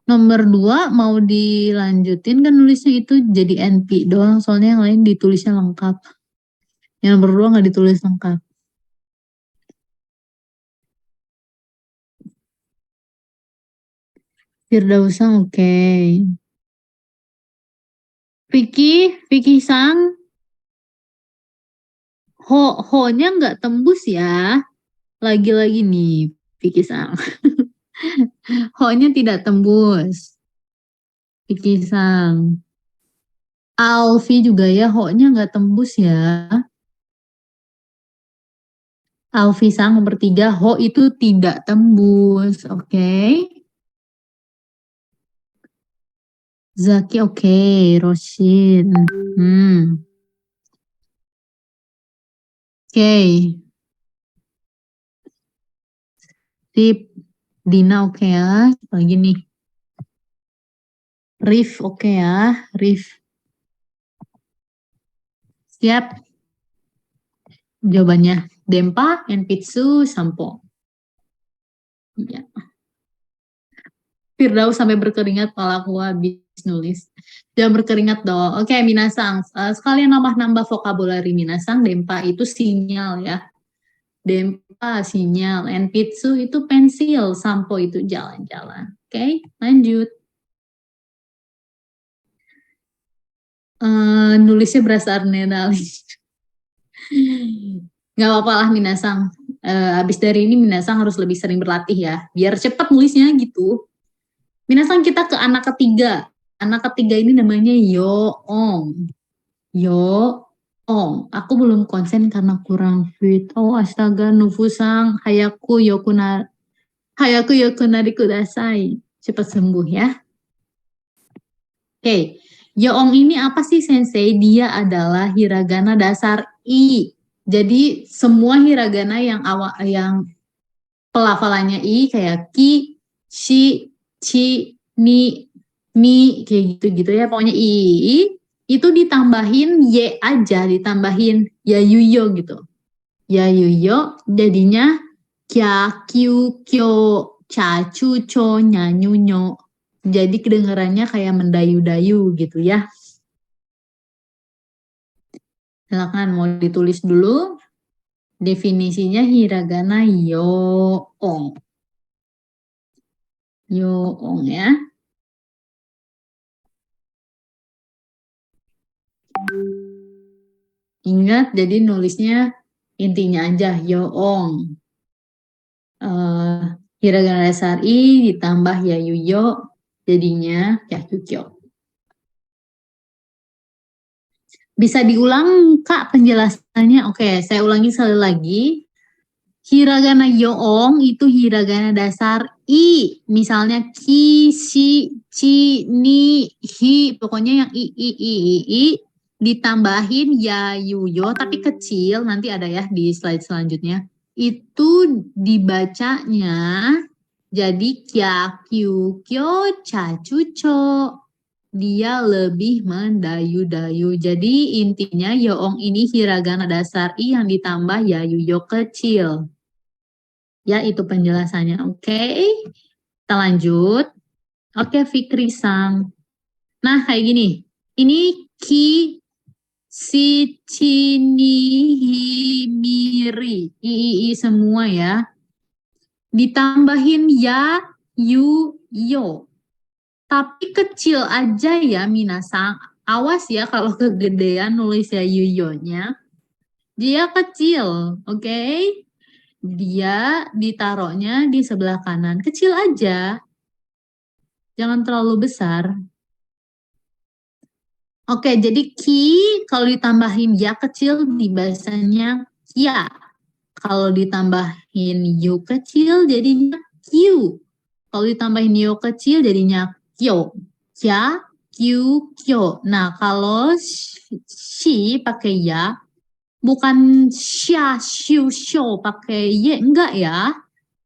nomor 2 mau dilanjutin kan nulisnya itu jadi NP doang, soalnya yang lain ditulisnya lengkap. Yang nomor 2 nggak ditulis lengkap. Firdausan oke. Vicky-sang, ho-nya nggak tembus ya. Lagi-lagi nih, Vicky-sang. Ho-nya tidak tembus. Vicky-sang. Alfi juga ya, ho-nya nggak tembus ya. Alfi-sang nomor 3, ho itu tidak tembus. Oke. Zaki oke. Roshin. Oke. Sip. Dina oke ya. Lagi nih. Rif oke ya. Rif. Siap. Jawabannya Dempa, Enpitsu, Sampo. Ya. Firdaus sampai berkeringat kalau aku habis nulis. Jangan berkeringat dong. Oke, minasang. Sekalian nambah-nambah vocabulary minasang. Dempa itu sinyal ya. Dempa sinyal. Enpitsu itu pensil. Sampo itu jalan-jalan. Oke, lanjut. Nulisnya berasa adrenalin. Nggak apa-apa lah minasang. Habis dari ini minasang harus lebih sering berlatih ya. Biar cepat nulisnya gitu. Minasang kita ke anak ketiga. Anak ketiga ini namanya Yoong. Yoong. Aku belum konsen karena kurang fit. Oh astaga, Nufusang, Hayaku Yokunari kudasai. Cepat sembuh ya. Oke. Yoong ini apa sih sensei? Dia adalah hiragana dasar I. Jadi semua hiragana yang pelafalannya I kayak ki, shi, chi, ni, mi kayak gitu-gitu ya. Pokoknya I itu ditambahin Y aja, ditambahin yayuyo gitu. Yayuyo jadinya kya, kyu, kyo, cha, chu, cho, nya, nyu, nyo. Jadi kedengarannya kayak mendayu-dayu gitu ya. Silakan mau ditulis dulu. Definisinya hiragana yoong. Yoong ya. Ingat, jadi nulisnya intinya aja yoong. Hiragana dasar I ditambah yayuyo jadinya yakyukyo. Bisa diulang Kak penjelasannya? Oke, saya ulangi sekali lagi. Hiragana yoong itu hiragana dasar I. Misalnya ki, shi, chi, ni, hi. Pokoknya yang I. Ditambahin ya, yuyo. Tapi kecil. Nanti ada ya di slide selanjutnya. Itu dibacanya jadi kya, kyu, kyo, cha, chu, cho. Dia lebih mendayu-dayu. Jadi intinya yoong ini hiragana dasar I yang ditambah ya yuyo kecil. Ya itu penjelasannya. Oke. Kita lanjut. Oke Fikri-sang. Nah kayak gini. Ini ki, si, ci, ni, hi, miri. I semua ya. Ditambahin ya, yu, yo. Tapi kecil aja ya minasang. Awas ya kalau kegedean nulis ya yuyonya. Dia kecil, oke? Dia ditaruhnya di sebelah kanan. Kecil aja. Jangan terlalu besar. Oke, jadi ki kalau ditambahin ya kecil di bahasanya kia. Kalau ditambahin yu kecil jadinya kyu. Kalau ditambahin yo kecil jadinya kyo. Kya, kyu, kyo. Nah, kalau shi pakai ya, bukan sya, shu, sho pakai ye, enggak ya.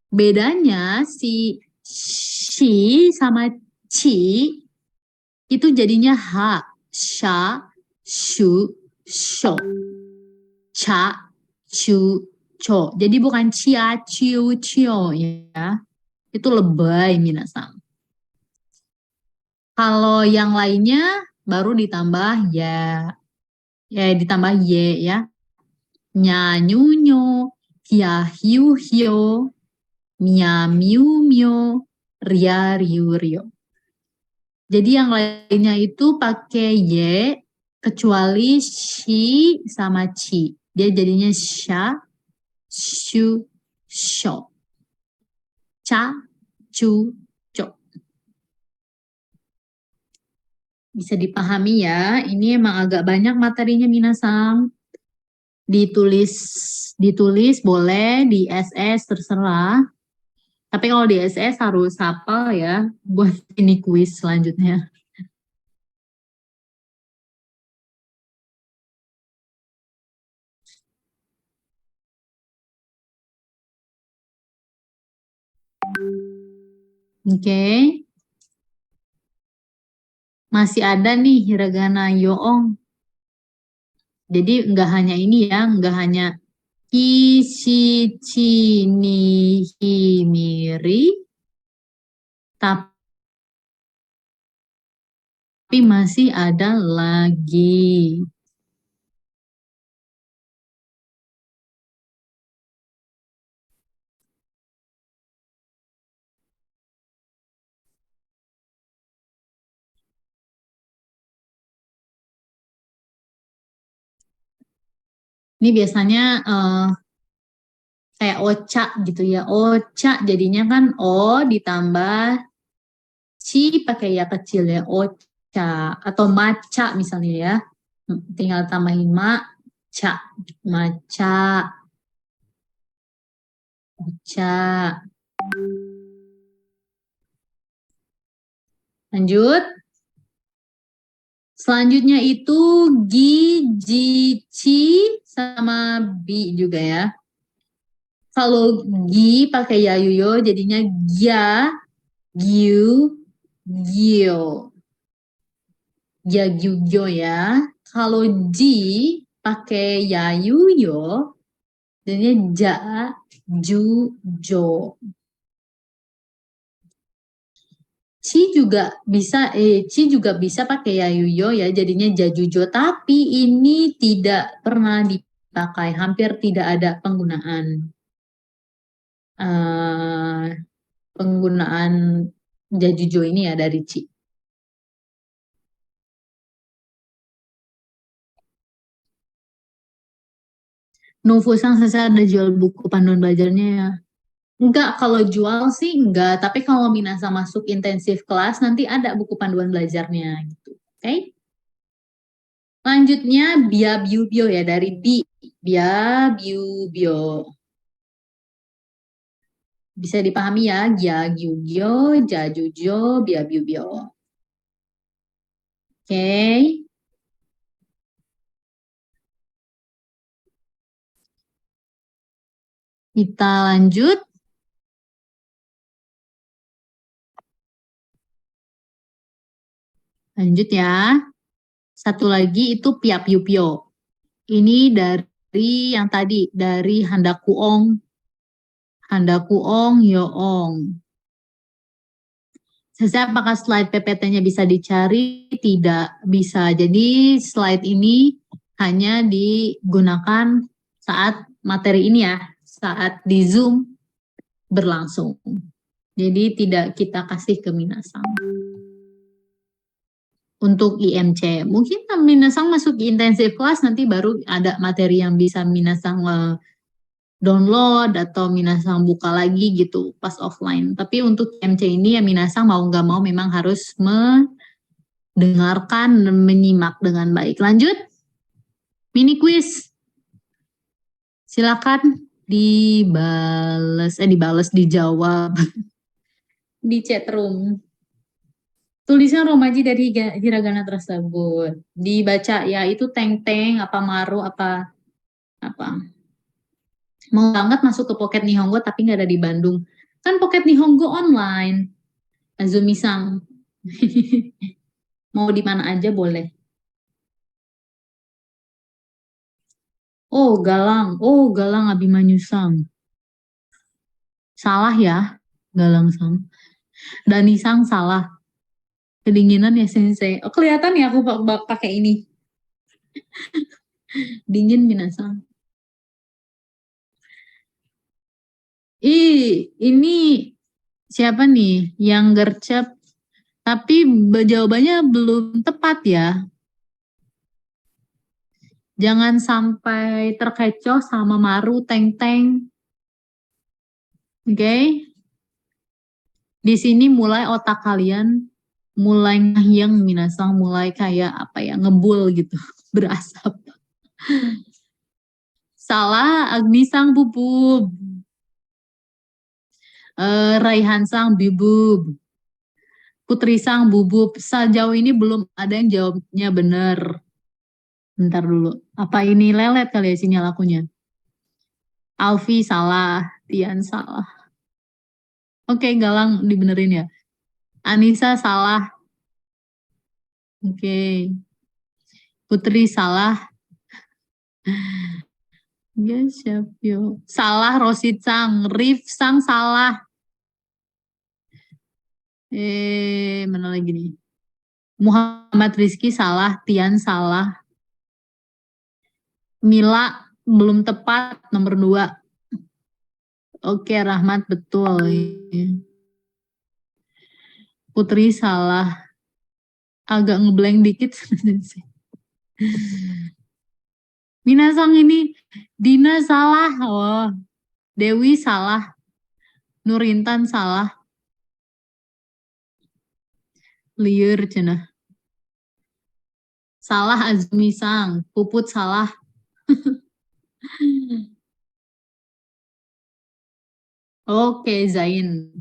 Bedanya si shi sama chi itu jadinya ha, sha, shu, sho. Cha, chu, cho. Jadi bukan chia, ciu, cio ya. Itu lebay minasang. Kalau yang lainnya baru ditambah ya. Ya ditambah ye ya. Nya, nyu, nyo. Hia, hiu, hio. Mia, miu, mio. Ria, riu, rio. Jadi yang lainnya itu pakai ye kecuali shi sama chi. Dia jadinya sha, shu, sho. Cha, chu, cho. Bisa dipahami ya. Ini emang agak banyak materinya minasang. Ditulis boleh, di SS terserah. Tapi kalau di SS harus hafal ya buat ini kuis selanjutnya. Oke. Masih ada nih hiragana yoong. Jadi nggak hanya ini ya, nggak hanya ki, shi, chi, ni, hi, miri, tapi masih ada lagi. Ini biasanya kayak oca gitu ya. Oca jadinya kan o ditambah ci pakai ya kecil ya. Oca atau maca misalnya ya. Tinggal tambahin ma, ca, maca, oca. Lanjut. Selanjutnya itu gi, ji, ci sama bi juga ya. Kalau gi pakai ya yuyo jadinya gya, gyu, gyo. Gya, gyu, gyo ya. Kalau ji pakai ya yuyo jadinya ja, ju, jo. Ci juga bisa pakai ya yuyo ya jadinya jajujo, tapi ini tidak pernah dipakai, hampir tidak ada penggunaan jajujo ini ya dari ci. Nufusang saya ada jual buku panduan belajarnya ya. Enggak, kalau jual sih enggak, tapi kalau Minasa masuk intensif kelas nanti ada buku panduan belajarnya gitu. Oke? Lanjutnya bia biu bio ya dari bi. Bia biu bio. Bisa dipahami ya, gya gyu gyo, ja ju jo, bia biu bio. Oke. Kita lanjut. Lanjut ya. Satu lagi itu pia piu pio. Ini dari yang tadi, dari handakuong. Handakuong yoong. Saya apakah slide PPT-nya bisa dicari? Tidak bisa. Jadi slide ini hanya digunakan saat materi ini ya, saat di Zoom berlangsung. Jadi tidak kita kasih ke Minasang. Untuk IMC, mungkin Minasang masuk intensif kelas nanti baru ada materi yang bisa Minasang download atau Minasang buka lagi gitu pas offline. Tapi untuk IMC ini ya Minasang mau nggak mau memang harus mendengarkan dan menyimak dengan baik. Lanjut, mini quiz. Silakan dijawab. di chat room. Tulisan romaji dari hiragana tersebut. Dibaca ya itu teng-teng, apa maru, apa. Mau banget masuk ke Pocket Nihongo tapi nggak ada di Bandung. Kan Pocket Nihongo online. Azumi-san. Mau di mana aja boleh. Oh, Galang. Oh, Galang Abimanyu-san. Salah ya, Galang-san. Dani-san salah. Kedinginan ya, Sensei. Oh, kelihatan ya aku pakai ini. Dingin, Minasan. Ini siapa nih yang gercep? Tapi jawabannya belum tepat ya. Jangan sampai terkecoh sama maru, teng-teng. Oke? Di sini mulai otak kalian mulai ngahyang minasang, mulai kayak apa ya, ngebul gitu, berasap. Salah, Agni sang bubub. Raihan sang bibub. Putri sang bubub. Sejauh ini belum ada yang jawabnya benar. Bentar dulu. Apa ini lelet kali ya sinyal akunya? Alfi salah, Tian salah. Oke, Galang dibenerin ya. Anissa salah. Oke. Putri salah. Ya, siap yo. Salah Rosid Sang. Rif Sang salah. Mana lagi nih? Muhammad Rizky salah. Tian salah. Mila belum tepat nomor 2. Oke, Rahmat betul. Putri salah. Agak ngeblank dikit. Minasang ini Dina salah. Oh, Dewi salah. Nurintan salah. Liur cenah. Salah Azmi Sang. Puput salah. Oke, Zain.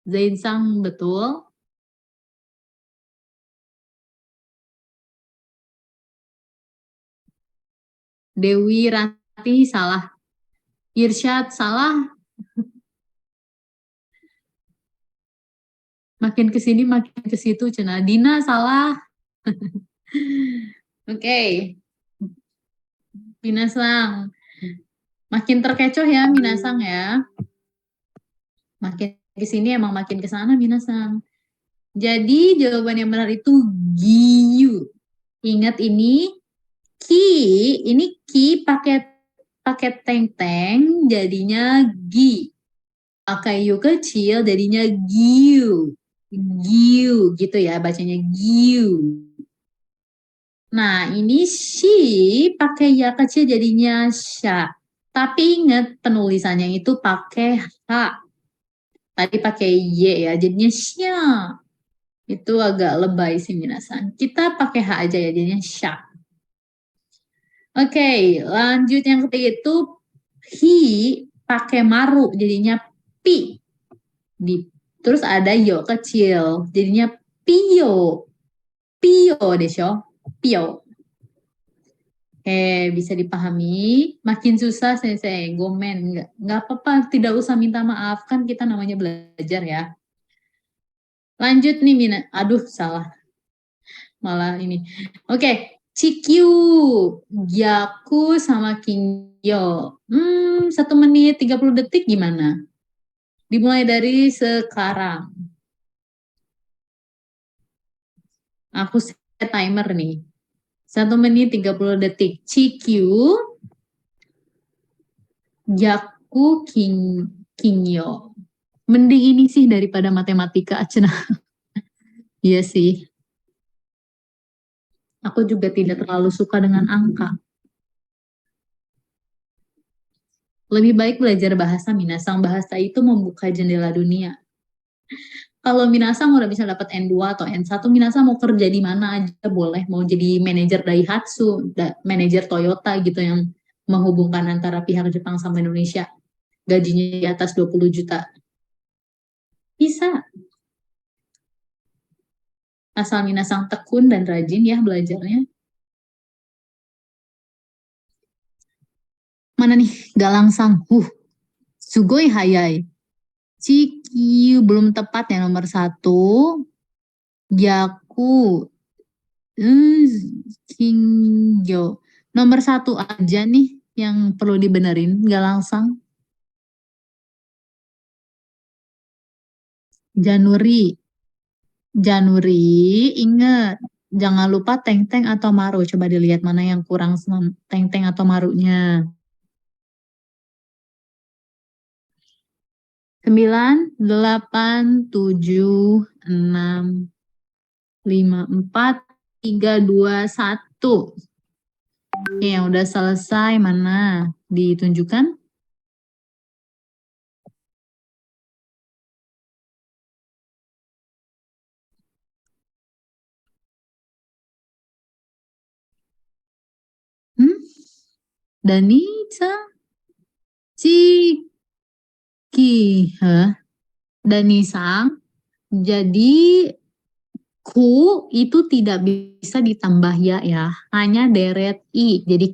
Zain Sang betul. Dewi Rati salah. Irsyad salah. Makin ke sini makin ke situ cenah. Dina salah. Oke. Minasang. Makin terkecoh ya Minasang ya. Makin ke sini emang makin ke sana Minasang. Jadi jawaban yang benar itu giyu. Ingat ini ki pakai teng-teng jadinya gi. Pakai yu kecil jadinya giu. Giu gitu ya bacanya giu. Nah, ini shi pakai ya kecil jadinya sya. Tapi ingat penulisannya itu pakai h. Tadi pakai y ya, jadinya sya. Itu agak lebay sih minasan. Kita pakai h aja ya, jadinya sya. Oke, lanjut yang ketiga itu hi pakai maru jadinya pi. Terus ada yo kecil jadinya pio. Pio desho. Pio. Bisa dipahami. Makin susah saya gomen. Nggak apa-apa, tidak usah minta maaf. Kan kita namanya belajar ya. Lanjut nih, Mina. Aduh, salah. Malah ini. Oke, Cikyu, Gyaku, sama Kingyo. 1 menit 30 detik gimana? Dimulai dari sekarang. Aku set timer nih. 1 menit 30 detik. Cikyu, Gyaku, Kingyo. Mending ini sih daripada matematika, Cenah. Iya sih. Aku juga tidak terlalu suka dengan angka. Lebih baik belajar bahasa Minasang. Bahasa itu membuka jendela dunia. Kalau Minasang udah bisa dapat N2 atau N1, Minasang mau kerja di mana aja boleh. Mau jadi manajer Daihatsu, manajer Toyota gitu yang menghubungkan antara pihak Jepang sama Indonesia. Gajinya di atas 20 juta. Bisa. Asal minasang tekun dan rajin ya belajarnya. Mana nih? Galangsang. Sugoi hayai. Cikyu belum tepat ya nomor 1. Yaku. Kingyo. Nomor 1 aja nih yang perlu dibenerin. Galangsang. Januri. Ingat. Jangan lupa teng-teng atau maru. Coba dilihat mana yang kurang teng-teng atau marunya. 9, 8, 7, 6, 5, 4, 3, 2, 1. Oke, yang udah selesai mana? Ditunjukkan? Danisa? Danisang. Jadi ku itu tidak bisa ditambah ya. Hanya deret i. Jadi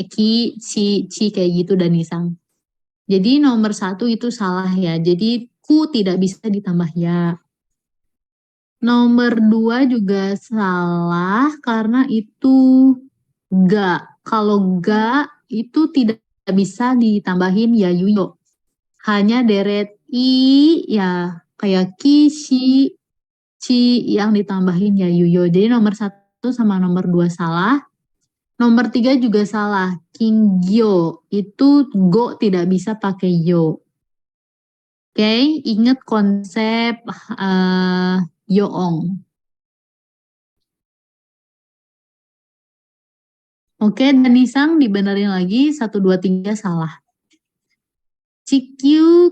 ki, ci kayak gitu Danisang. Jadi nomor 1 itu salah ya. Jadi ku tidak bisa ditambah ya. Nomor 2 juga salah karena itu ga. Kalau ga itu tidak bisa ditambahin ya yuyo. Hanya deret i ya kayak ki, si, ci yang ditambahin ya yuyo. Jadi nomor 1 sama nomor 2 salah. Nomor 3 juga salah. Kingyo itu go tidak bisa pakai yo. Oke, ingat konsep yoong. Oke, Danisang dibenerin lagi. 1, 2, 3 salah. Cikyu,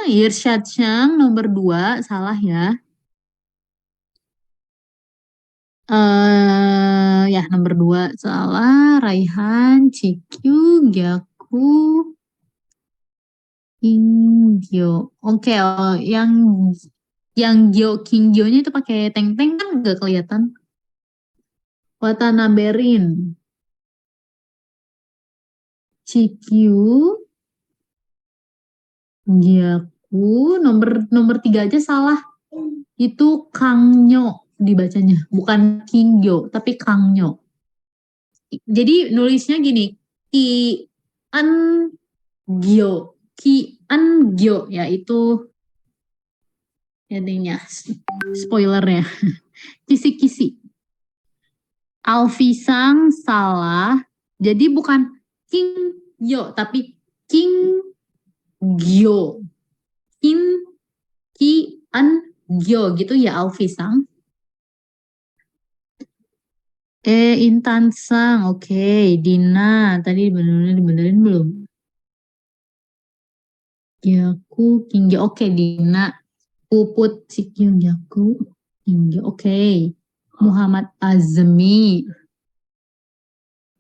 Irsyad Syang nomor 2 salah ya. Ya nomor 2 salah. Raihan, Cikyu, Gyaku, Kingyo. Oke, yang Kingyo-nya itu pakai teng-teng kan nggak kelihatan. Watanabe Rin. Cikyu, Gyaku, nomor 3 aja salah. Itu Kangyo dibacanya, bukan Kingyo, tapi Kangyo. Jadi nulisnya gini, Ki An Gyo, Ki An Gyo, ya itu intinya spoilernya. Kisi-kisi. Alfisang salah, jadi bukan King Yo, tapi King Gyo. Ki An Gyo gitu ya Alfisang. Intan Sang, oke. Dina, tadi dibenerin belum? Gyaku, Kingyo, oke. Dina, Puput, Sikyu, Gyaku, Kingyo, oke. Muhammad Azmi,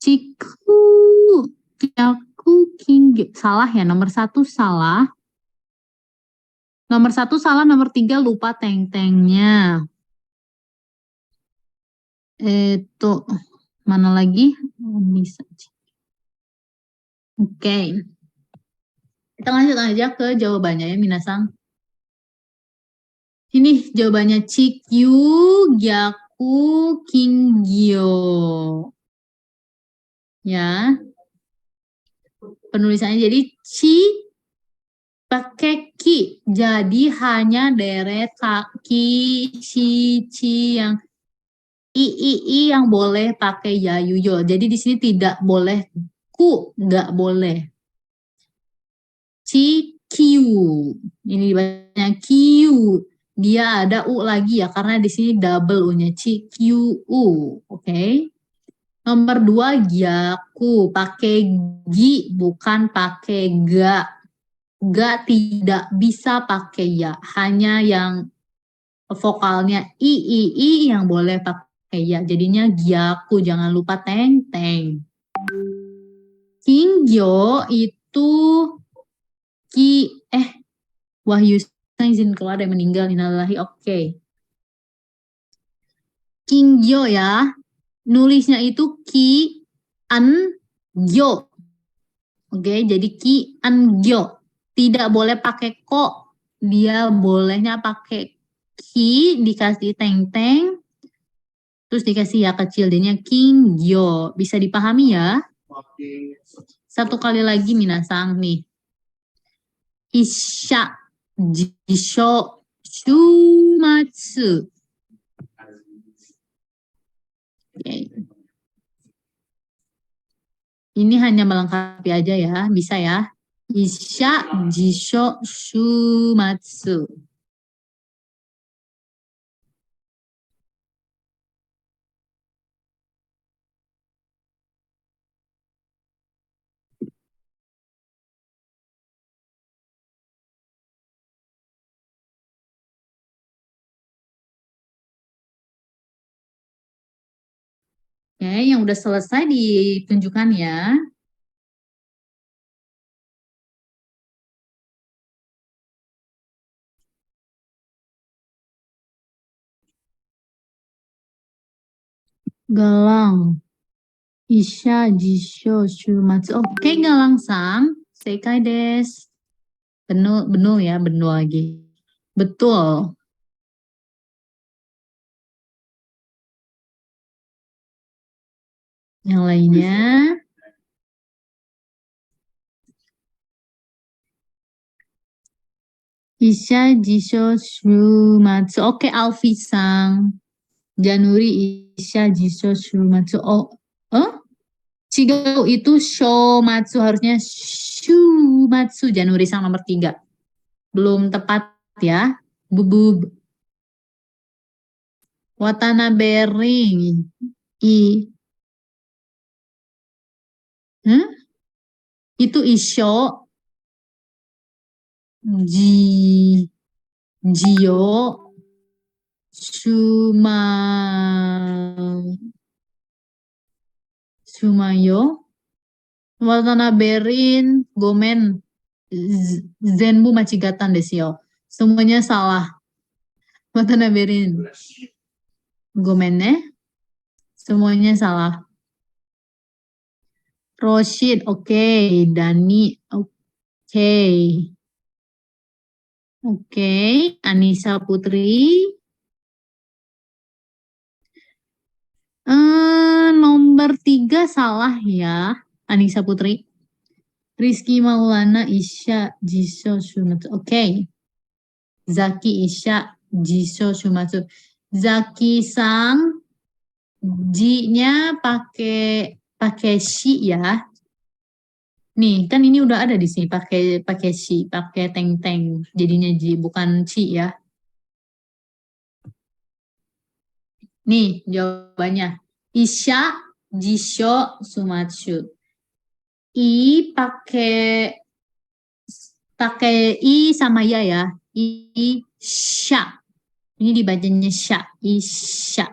Ciku, Gyaku, Kingyo. Salah ya, nomor 1 salah. Nomor 1 salah, nomor 3 lupa teng-tengnya. Itu mana lagi? Bisa. Oke. Kita lanjut aja ke jawabannya ya, Minasang. Ini jawabannya Cikyu, Gyaku, Kingyo. Ya. Penulisannya jadi Ci pakai ki. Jadi hanya deret kaki, ci yang i yang boleh pakai ya yuyo. Jadi di sini tidak boleh ku, nggak boleh. Cikyu. Ini dibacanya Q. Dia ada u lagi ya karena di sini double u-nya Cikyu. Oke. Nomor 2 gyaku pakai gi bukan pakai ga. Ga tidak bisa pakai ya. Hanya yang vokalnya i yang boleh pakai ya. Jadinya gyaku, jangan lupa teng-teng. Kingyo itu Wahyu izin keluar ada yang meninggal innalillahi. Oke. Kingyo ya. Nulisnya itu Ki An Gyo. Oke, jadi Ki An Gyo. Tidak boleh pakai ko. Dia bolehnya pakai ki, dikasih teng-teng, terus dikasih ya kecil. Jadinya Kingyo. Bisa dipahami ya? Satu kali lagi minasang nih. Isha jisho shumatsu. Okay. Ini hanya melengkapi aja ya, bisa ya. Isha jisho shumatsu. Oke, yang udah selesai ditunjukkan ya. Galang. Isha jisho shumatsu. Oke, Galang sang. Seikai desu. Benul ya, benul lagi. Betul. Yang lainnya. Isha jisho shumatsu. Oke, Alfi-sang. Januri Isha jisho shumatsu. Chigau itu shomatsu. Harusnya shumatsu. Januri-sang nomor 3. Belum tepat ya. Bubub. Watanabe ring. Itu isho. Jio. Sumayo. Watanabe rin. Gomen. Zenbu machigatan desu yo. Semuanya salah. Watanabe rin. Gomen ne. Semuanya salah. Roshid, oke. Dani, oke. Oke. Anissa Putri. Nomor 3 salah ya. Anissa Putri. Rizky Maulana, Isha, Jisho, Shumatsu. Oke. Zaki, Isha, Jisho, Shumatsu. Zaki-sang, Ji-nya pakai shi ya. Nih, kan ini udah ada di sini pakai shi, pakai teng-teng. Jadinya ji, bukan chi ya. Nih, jawabannya. Isha, jisho, sumatsu. I pakai i sama ya. Isha. Ini dibacanya sha. Isha.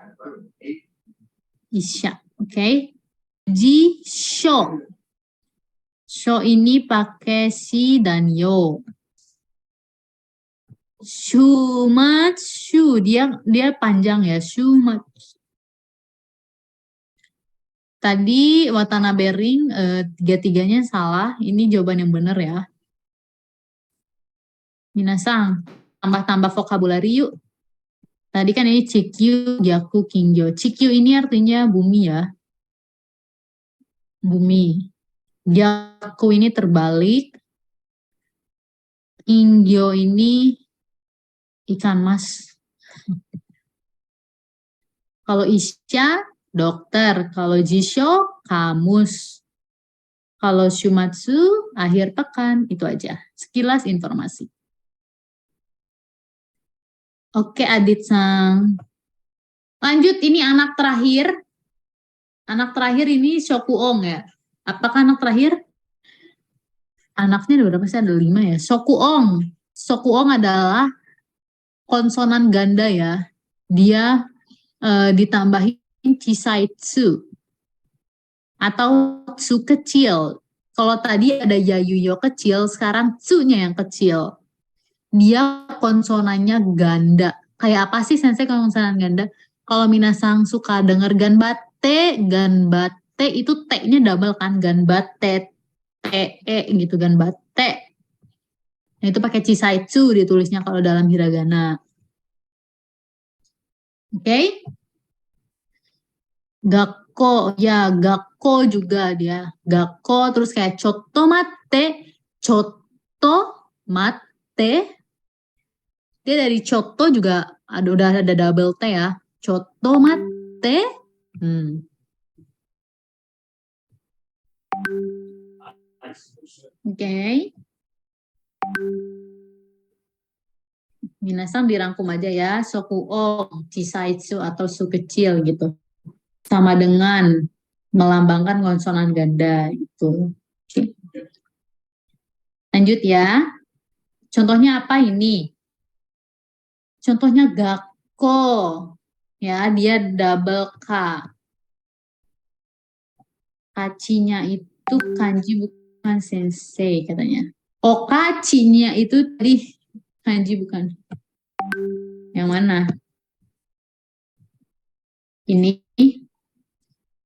Isha. Oke. Jisho. Sho ini pakai si dan yo. Shumatsu. Dia panjang ya. Shumatsu. Tadi Watanabe ring 3-3-nya salah. Ini jawaban yang benar ya. Minasang, tambah-tambah vocabulary yuk. Tadi kan ini Chikyu, Gyaku, Kingyo. Chikyu ini artinya bumi ya. Bumi. Gyaku ini terbalik. Kingyo ini ikan mas. Kalau Isha, dokter. Kalau Jisho, kamus. Kalau Shumatsu, akhir pekan. Itu aja. Sekilas informasi. Oke, Adit-sang. Lanjut, ini anak terakhir. Anak terakhir ini Shokuong ya. Apakah anak terakhir? Anaknya ada berapa sih? Ada 5 ya. Shokuong. Shokuong adalah konsonan ganda ya. Dia ditambahin chisaitsu. Atau tsu kecil. Kalau tadi ada yayuyo kecil, sekarang tsu-nya yang kecil. Dia konsonannya ganda. Kayak apa sih sensei konsonan ganda? Kalau minasang suka denger ganbate itu T-nya double kan, ganbate, T-E gitu, ganbate. Nah, itu pakai chisaitsu ditulisnya kalau dalam hiragana. Oke? Gakko, ya gakko juga dia. Gakko terus kayak chotto mate. Dia dari chotto juga udah ada double T ya. Chotto mate. Hmm. Oke. Minasang dirangkum aja ya. Sokuo, chisaitsu atau su kecil gitu. Sama dengan melambangkan konsonan ganda itu. Oke. Lanjut ya. Contohnya apa ini? Contohnya gakko. Ya, dia double K. Kacinya itu kanji bukan sensei katanya. Oh, kacinya itu tadi kanji bukan. Yang mana? Ini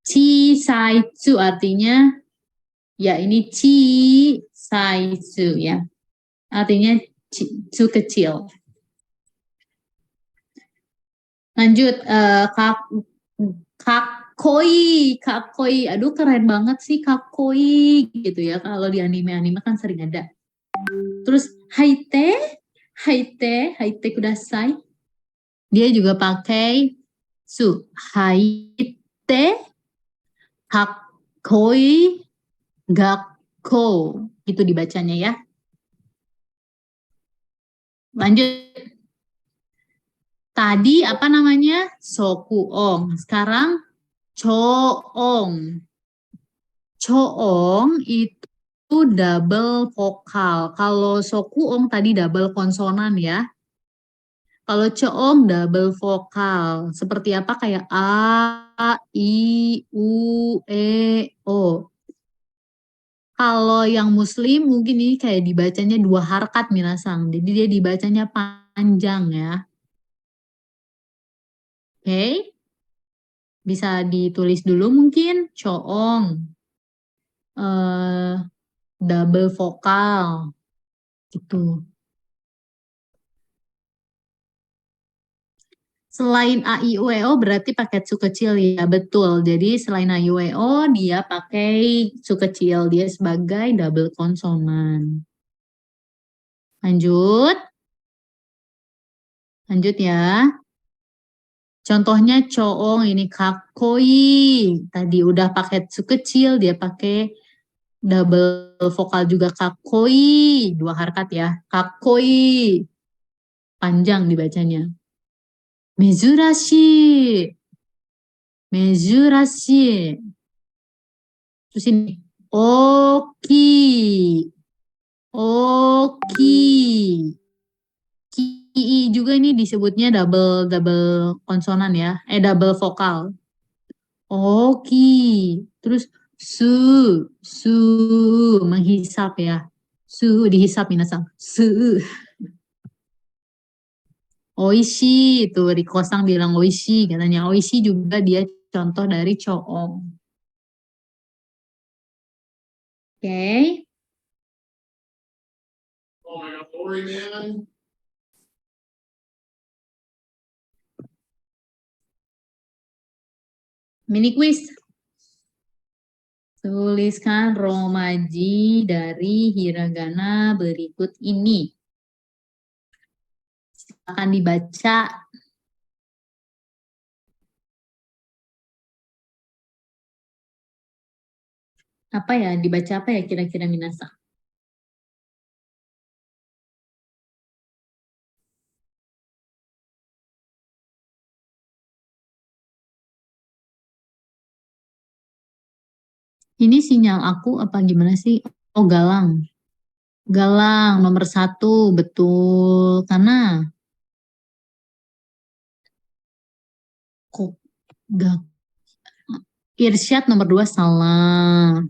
chi saitsu artinya ya ini chi saitsu ya. Artinya su kecil. Lanjut kakoi. Aduh keren banget sih kakoi gitu ya. Kalau di anime-anime kan sering ada. Terus haite kudasai. Dia juga pakai su. Haite kakoi gakko. Gitu dibacanya ya. Lanjut. Tadi apa namanya? Sokuong. Sekarang coong. Coong itu double vokal. Kalau sokuong tadi double konsonan ya. Kalau coong double vokal. Seperti apa? Kayak A, I, U, E, O. Kalau yang muslim mungkin ini kayak dibacanya dua harkat minasang. Jadi dia dibacanya panjang ya. Oke. Bisa ditulis dulu mungkin coong. Eh, double vokal gitu. Selain A, I, U, E, O berarti pakai su kecil ya, betul. Jadi selain A, I, U, E, O dia pakai su kecil, dia sebagai double konsonan. Lanjut. Lanjut ya. Contohnya coong ini kakoi. Tadi udah pakai su kecil, dia pakai double vokal juga kakoi. Dua harkat ya. Kakoi. Panjang dibacanya. Mezurashi. Mezurashi. Terus ini. Oki. Oki. Ki juga ini disebutnya double double konsonan ya. Double vokal. Oki. Terus su. Su. Menghisap ya. Su dihisap minasang. Su. Oishi. Tuh Rikosang bilang oishi. Katanya oishi juga dia contoh dari coong. Oke. Mini quiz. Tuliskan romaji dari hiragana berikut ini. Akan dibaca. Apa ya? Dibaca apa ya kira-kira Minasa? Ini sinyal aku apa gimana sih? Oh, galang. Galang nomor 1, betul. Karena kok gak Irsyad nomor 2 salah.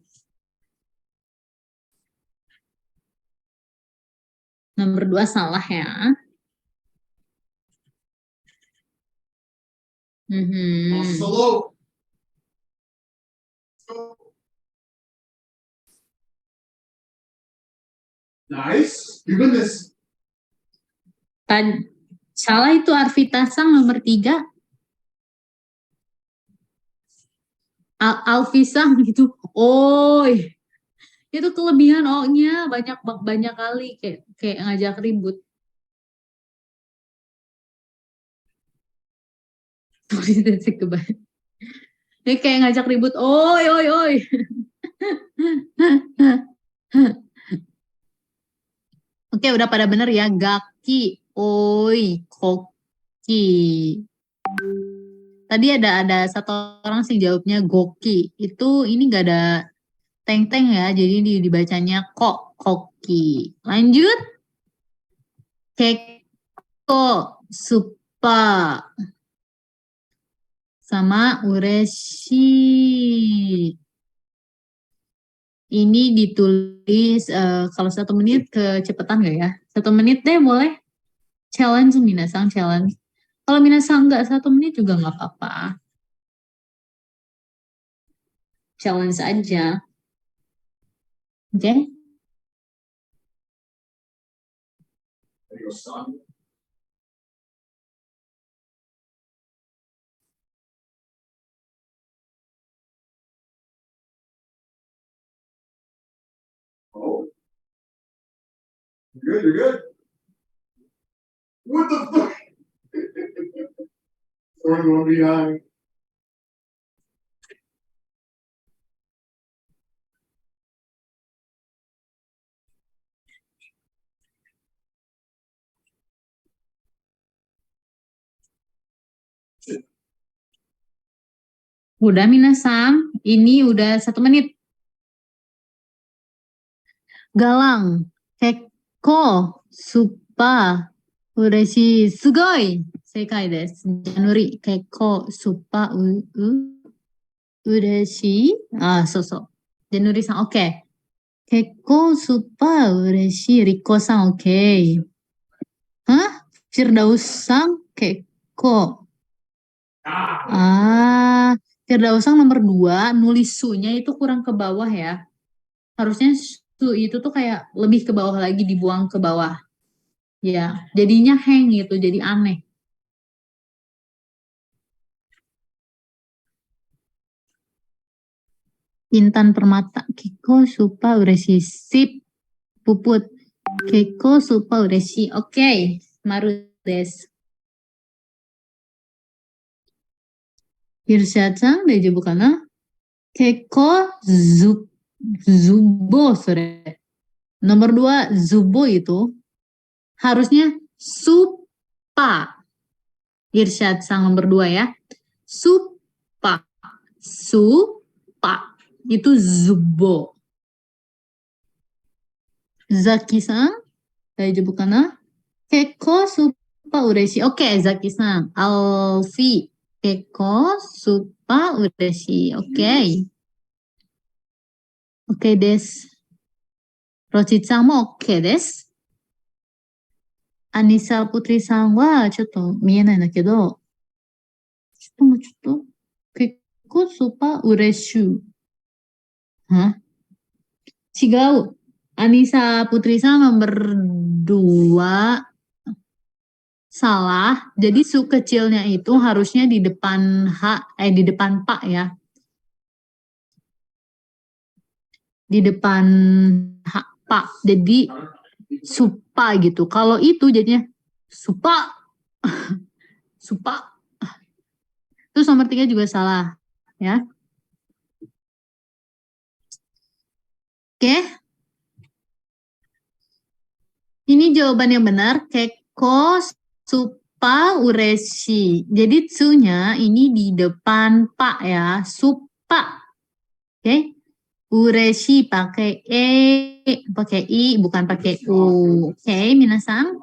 Nomor 2 salah ya. Mhm. Nice. Goodness. Salah itu Arvitasang nomor 3. Alfisang gitu. Oh, itu kelebihan O-nya banyak banyak kali kayak ngajak ribut. Ini kayak ngajak ribut. Oi, oi, oi. Oke, udah pada bener ya. Gaki, oi, koki. Tadi ada satu orang sih jawabnya goki. Itu ini gak ada teng-teng ya, jadi dibacanya kok, koki. Lanjut. Keko, supa. Sama ureshi. Ini ditulis kalau 1 menit kecepatan nggak ya? 1 menit deh boleh. Challenge minasang challenge. Kalau minasang nggak 1 menit juga nggak apa-apa. Challenge aja. Oke? Okay? Oh. You're good. What the fuck? 41 behind. Udah minasang. Ini udah 1 menit. Galang. Keko, supa, ureshi, sugoi. Sekai desu. Januri, keko, supa, ureshi. So. Januri-san, oke. Okay. Keko, supa, ureshi. Riko-san, oke. Okay. Hah? Firdaus-san, keko. Firdaus-san nomor 2, nulis su-nya itu kurang ke bawah ya. Harusnya su itu tuh kayak lebih ke bawah lagi, dibuang ke bawah. Ya, jadinya hang gitu, jadi aneh. Intan Permata, Keko supa ureshi. Sip, Puput. Keko supa ureshi. Oke, Maru desu. Hirshad-san, daijoubu kana? Keko zubo sore. Nomor 2, zubo itu harusnya supa. Irsyad sang nomor 2 ya. Supa. Supa. Itu zubo. Zaki-san, daijoubu kana? Keko supa ureshi. Oke, Zaki-san. Alfi. Keko supa ureshi. Oke. Oke desu. Rochit-san mo oke desu. Anissa Putri-san wa chotto mienaiんだけど、結構supa ureshu. Hah?違う. Anissa Putri-san nomor 2 salah. Jadi su kecilnya itu harusnya di depan di depan pak ya. Di depan pak. Jadi supa gitu. Kalau itu jadinya supa. Supa. Terus nomor 3 juga salah ya. Oke. Ini jawaban yang benar. Keko supa ureshi. Jadi tsunya ini di depan pak ya. Supa. Oke. Ureshi pakai pakai i, bukan pakai u. Oke, minasang.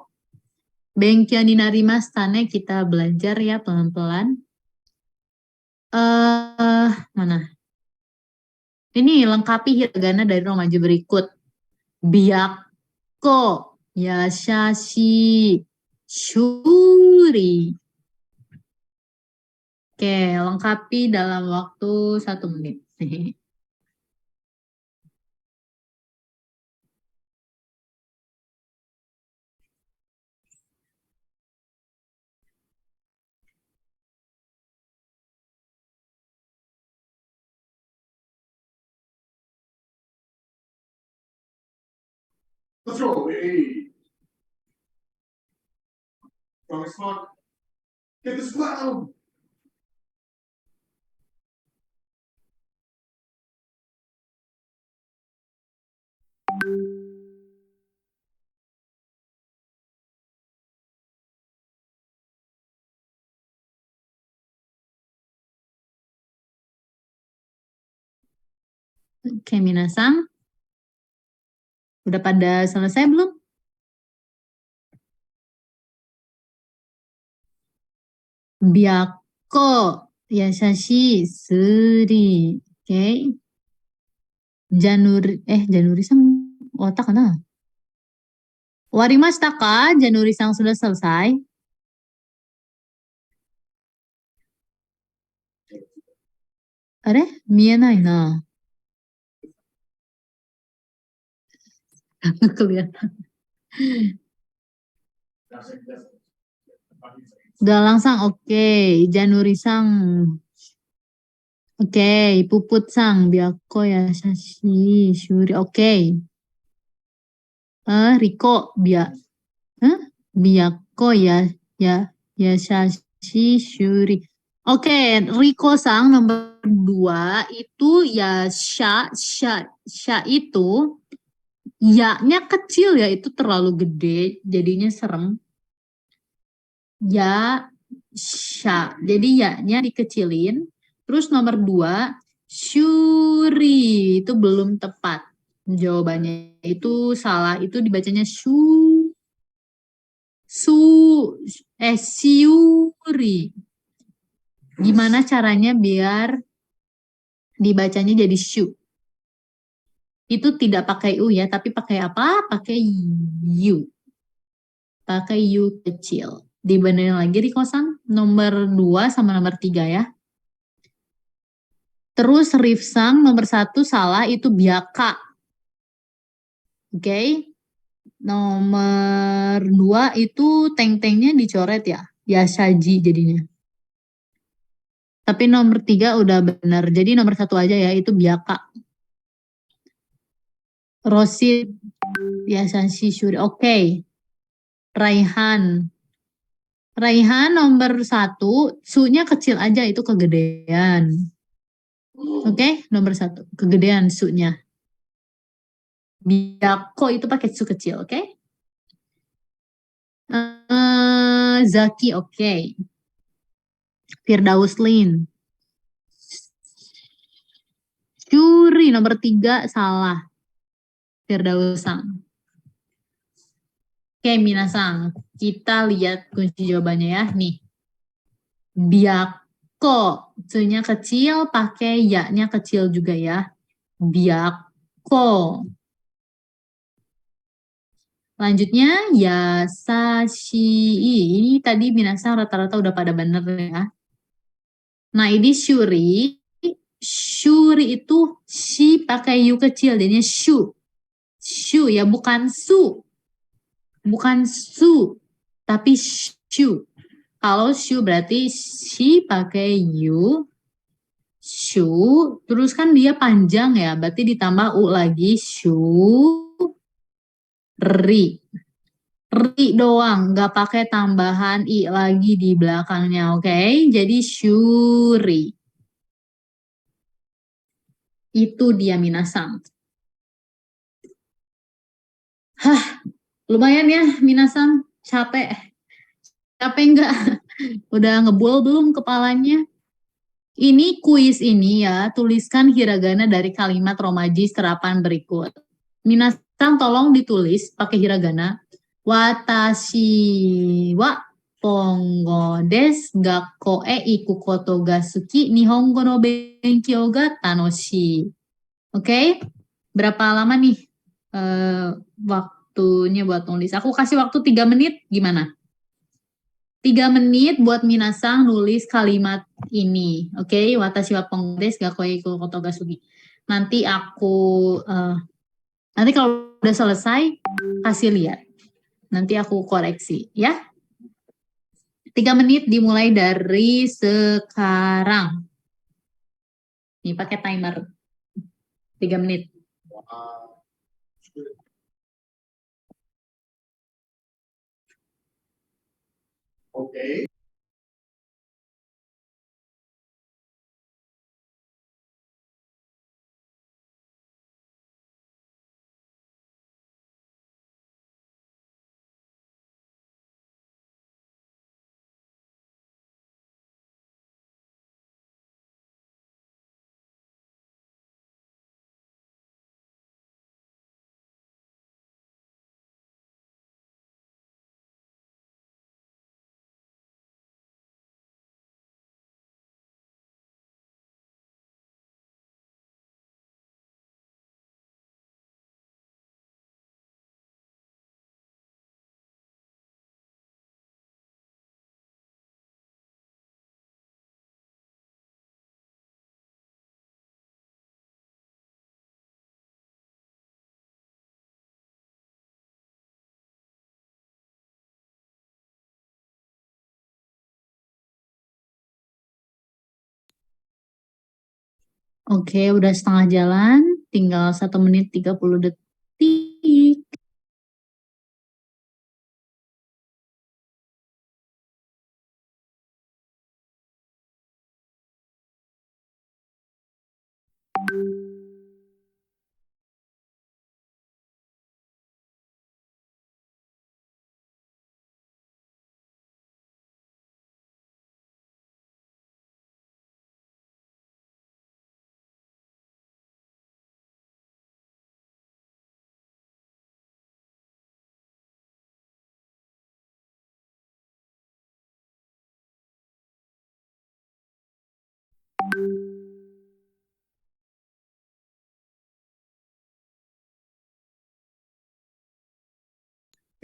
Benkyou ni narimashita ne, kita belajar ya pelan-pelan. Mana? Ini lengkapi hiragana dari romaji berikut. Byakko, yashashi, shuri. Oke, lengkapi dalam waktu 1 menit. Let's go. Hey. Strong as fuck. Get this clown. Oke, minasan. Udah pada selesai belum? Byakko yasashi suri. Oke. Januri-san otak kana? Warimashita ka? Januri-san sudah selesai? Are? Mienai na. Kelihatan. Udah langsung, oke. Januri-san. Oke, Puput-sang. Byakko yasashi suri. Oke. Riko. Byakko yasashi suri. Oke, Riko-sang nomor 2 itu ya sya itu ya-nya kecil ya, itu terlalu gede jadinya serem. Ya sya. Jadi ya-nya dikecilin. Terus nomor 2 syuri itu belum tepat. Jawabannya itu salah, itu dibacanya syuri. Gimana caranya biar dibacanya jadi syu? Itu tidak pakai u ya, tapi pakai apa? Pakai u. Pakai u kecil. Dibenerin lagi di kosan nomor 2 sama nomor 3 ya. Terus Rifsang nomor 1 salah, itu biaka. Oke. Nomor 2 itu teng-tengnya dicoret ya. Yasaji jadinya. Tapi nomor 3 udah benar. Jadi nomor 1 aja ya, itu biaka. Rosid Yasashi Shuri. Oke. Raihan nomor 1, su-nya kecil aja, itu kegedean. Oke, nomor 1, kegedean su-nya. Byakko itu pakai su kecil, oke? Zaki, oke. Firdauslin. Shuri nomor 3 salah. Firdausang. Oke, minasang. Kita lihat kunci jawabannya ya. Nih. Byakko. Su-nya kecil, pakai ya-nya kecil juga ya. Byakko. Lanjutnya, yasashi. Ini tadi minasang rata-rata udah pada bener ya. Nah, ini syuri. Syuri itu shi pakai yu kecil, jadinya shu. Shu ya, bukan su. Bukan su, tapi shu. Kalau shu berarti shi pakai yu, shu, terus kan dia panjang ya, berarti ditambah u lagi, shu, ri. Ri doang, nggak pakai tambahan i lagi di belakangnya, oke? Jadi syuri. Itu dia minasang. Lumayan ya minasang, capek. Capek enggak? Udah ngebul belum kepalanya? Ini kuis ini ya, tuliskan hiragana dari kalimat romaji serapan berikut. Minasang tolong ditulis pakai hiragana. Watashi wa pongo desu gakko e iku koto ga suki nihongo no benkyou ga tanoshii. Oke? Berapa lama nih waktunya buat nulis? Aku kasih waktu 3 menit, gimana? 3 menit buat minasang nulis kalimat ini. Oke, watashi wa pongo desu ga koe iku koto ga sugi. Nanti kalau udah selesai kasih lihat. Nanti aku koreksi ya. 3 menit dimulai dari sekarang. Nih pakai timer. 3 menit. Okay. Oke, udah setengah jalan. Tinggal 1 menit 30 detik.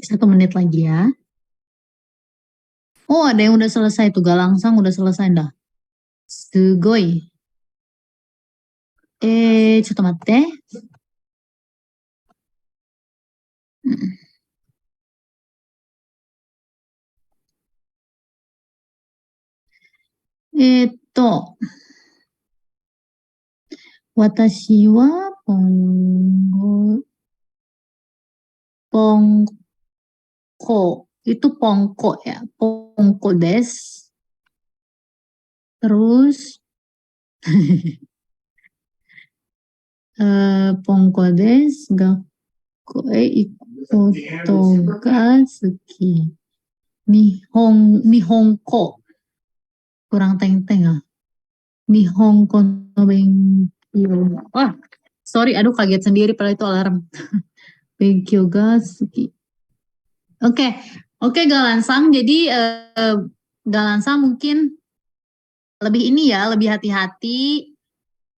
Satu menit lagi ya. Oh, ada yang udah selesai tuh. Galangsang udah selesai dah. Sugoi. ちょっと待って。私はpongko. Itu pongko ya. Pongko des. Terus pongko des gakoe ikoto ga suki. Nihonko. Kurang teng-teng ah. Nihonko no benkyo. Wah, sorry, aduh kaget sendiri padahal itu alarm. Benkyo ga suki. Oke, Galansang. Jadi Galansang mungkin lebih ini ya, lebih hati-hati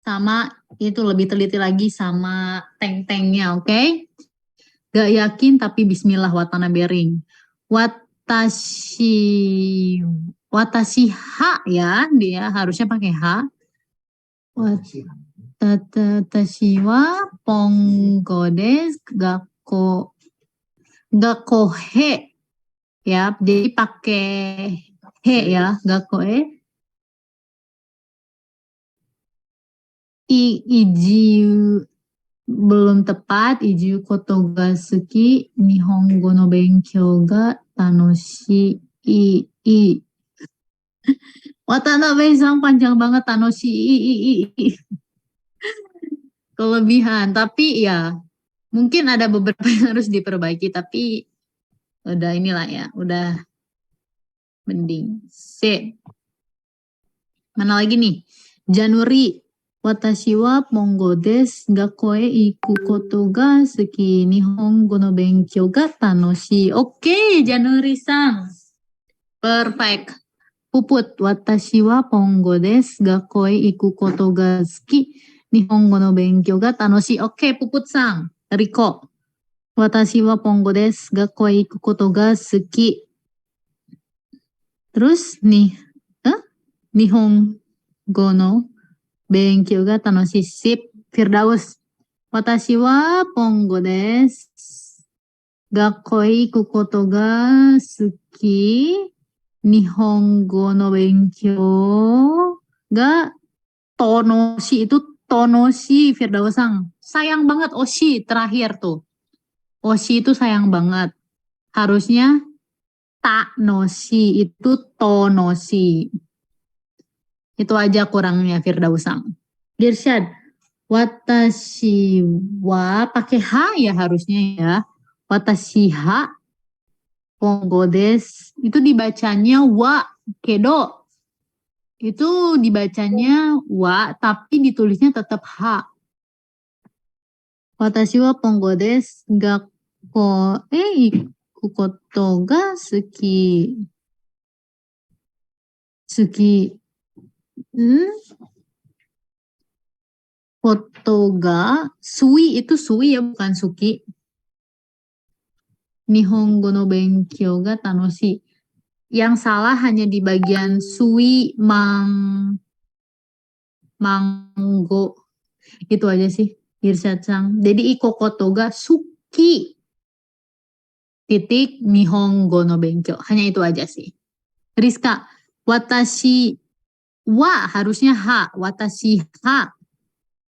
sama itu, lebih teliti lagi sama teng-tengnya, oke? Gak yakin tapi bismillah watanabe ring. Watashi ha ya, dia harusnya pakai ha. Watashi wa pongo desu gakko he. Ya, jadi pakai he ya, gakko e. Iji belum tepat, iji koto ga suki, nihongo no benkyou ga tanoshii. Watanabe-san panjang banget, tanoshii. Kelebihan, tapi ya mungkin ada beberapa yang harus diperbaiki, tapi udah inilah ya, udah mending. Mana lagi nih? Januari. Watashi wa pongo desu ga koe iku koto ga suki, nihongo no benkyou ga tanoshii. Oke, Januari-san. Perfect. Puput. Watashi wa pongo desu ga koe iku koto ga suki, nihongo no benkyou ga tanoshii. Oke, Puput-san. Riko. Watashi wa pongo desu ga koe iku koto ga suki. Terus Nihongo no benkyou ga tanoshii. Sip, Firdaus. Watashi wa pongo desu. Gakkou e iku koto ga suki. Nihongo no benkyou ga tonoshi. Itu tonoshi, Firdaus-san. Sayang banget oshi terakhir tuh. Oshi itu sayang banget. Harusnya tanoshi, itu tonoshi. Itu aja kurangnya, Firdaus-san. Girsyad, watashi wa pakai ha ya harusnya ya. Watashi ha pongo desu. Itu dibacanya wa kedo. Itu dibacanya wa tapi ditulisnya tetap ha. Watashi wa pongo desu. Gakkou e iku koto ga suki. Koto ga sui, itu sui ya bukan suki. Nihongo no benkyou ga tanoshi. Yang salah hanya di bagian sui manggo. Itu aja sih, Irsyad-san. Jadi iko koto ga suki. Titik Nihongo no benkyou. Hanya itu aja sih. Rizka, watashi wa harusnya ha. Watashi ha.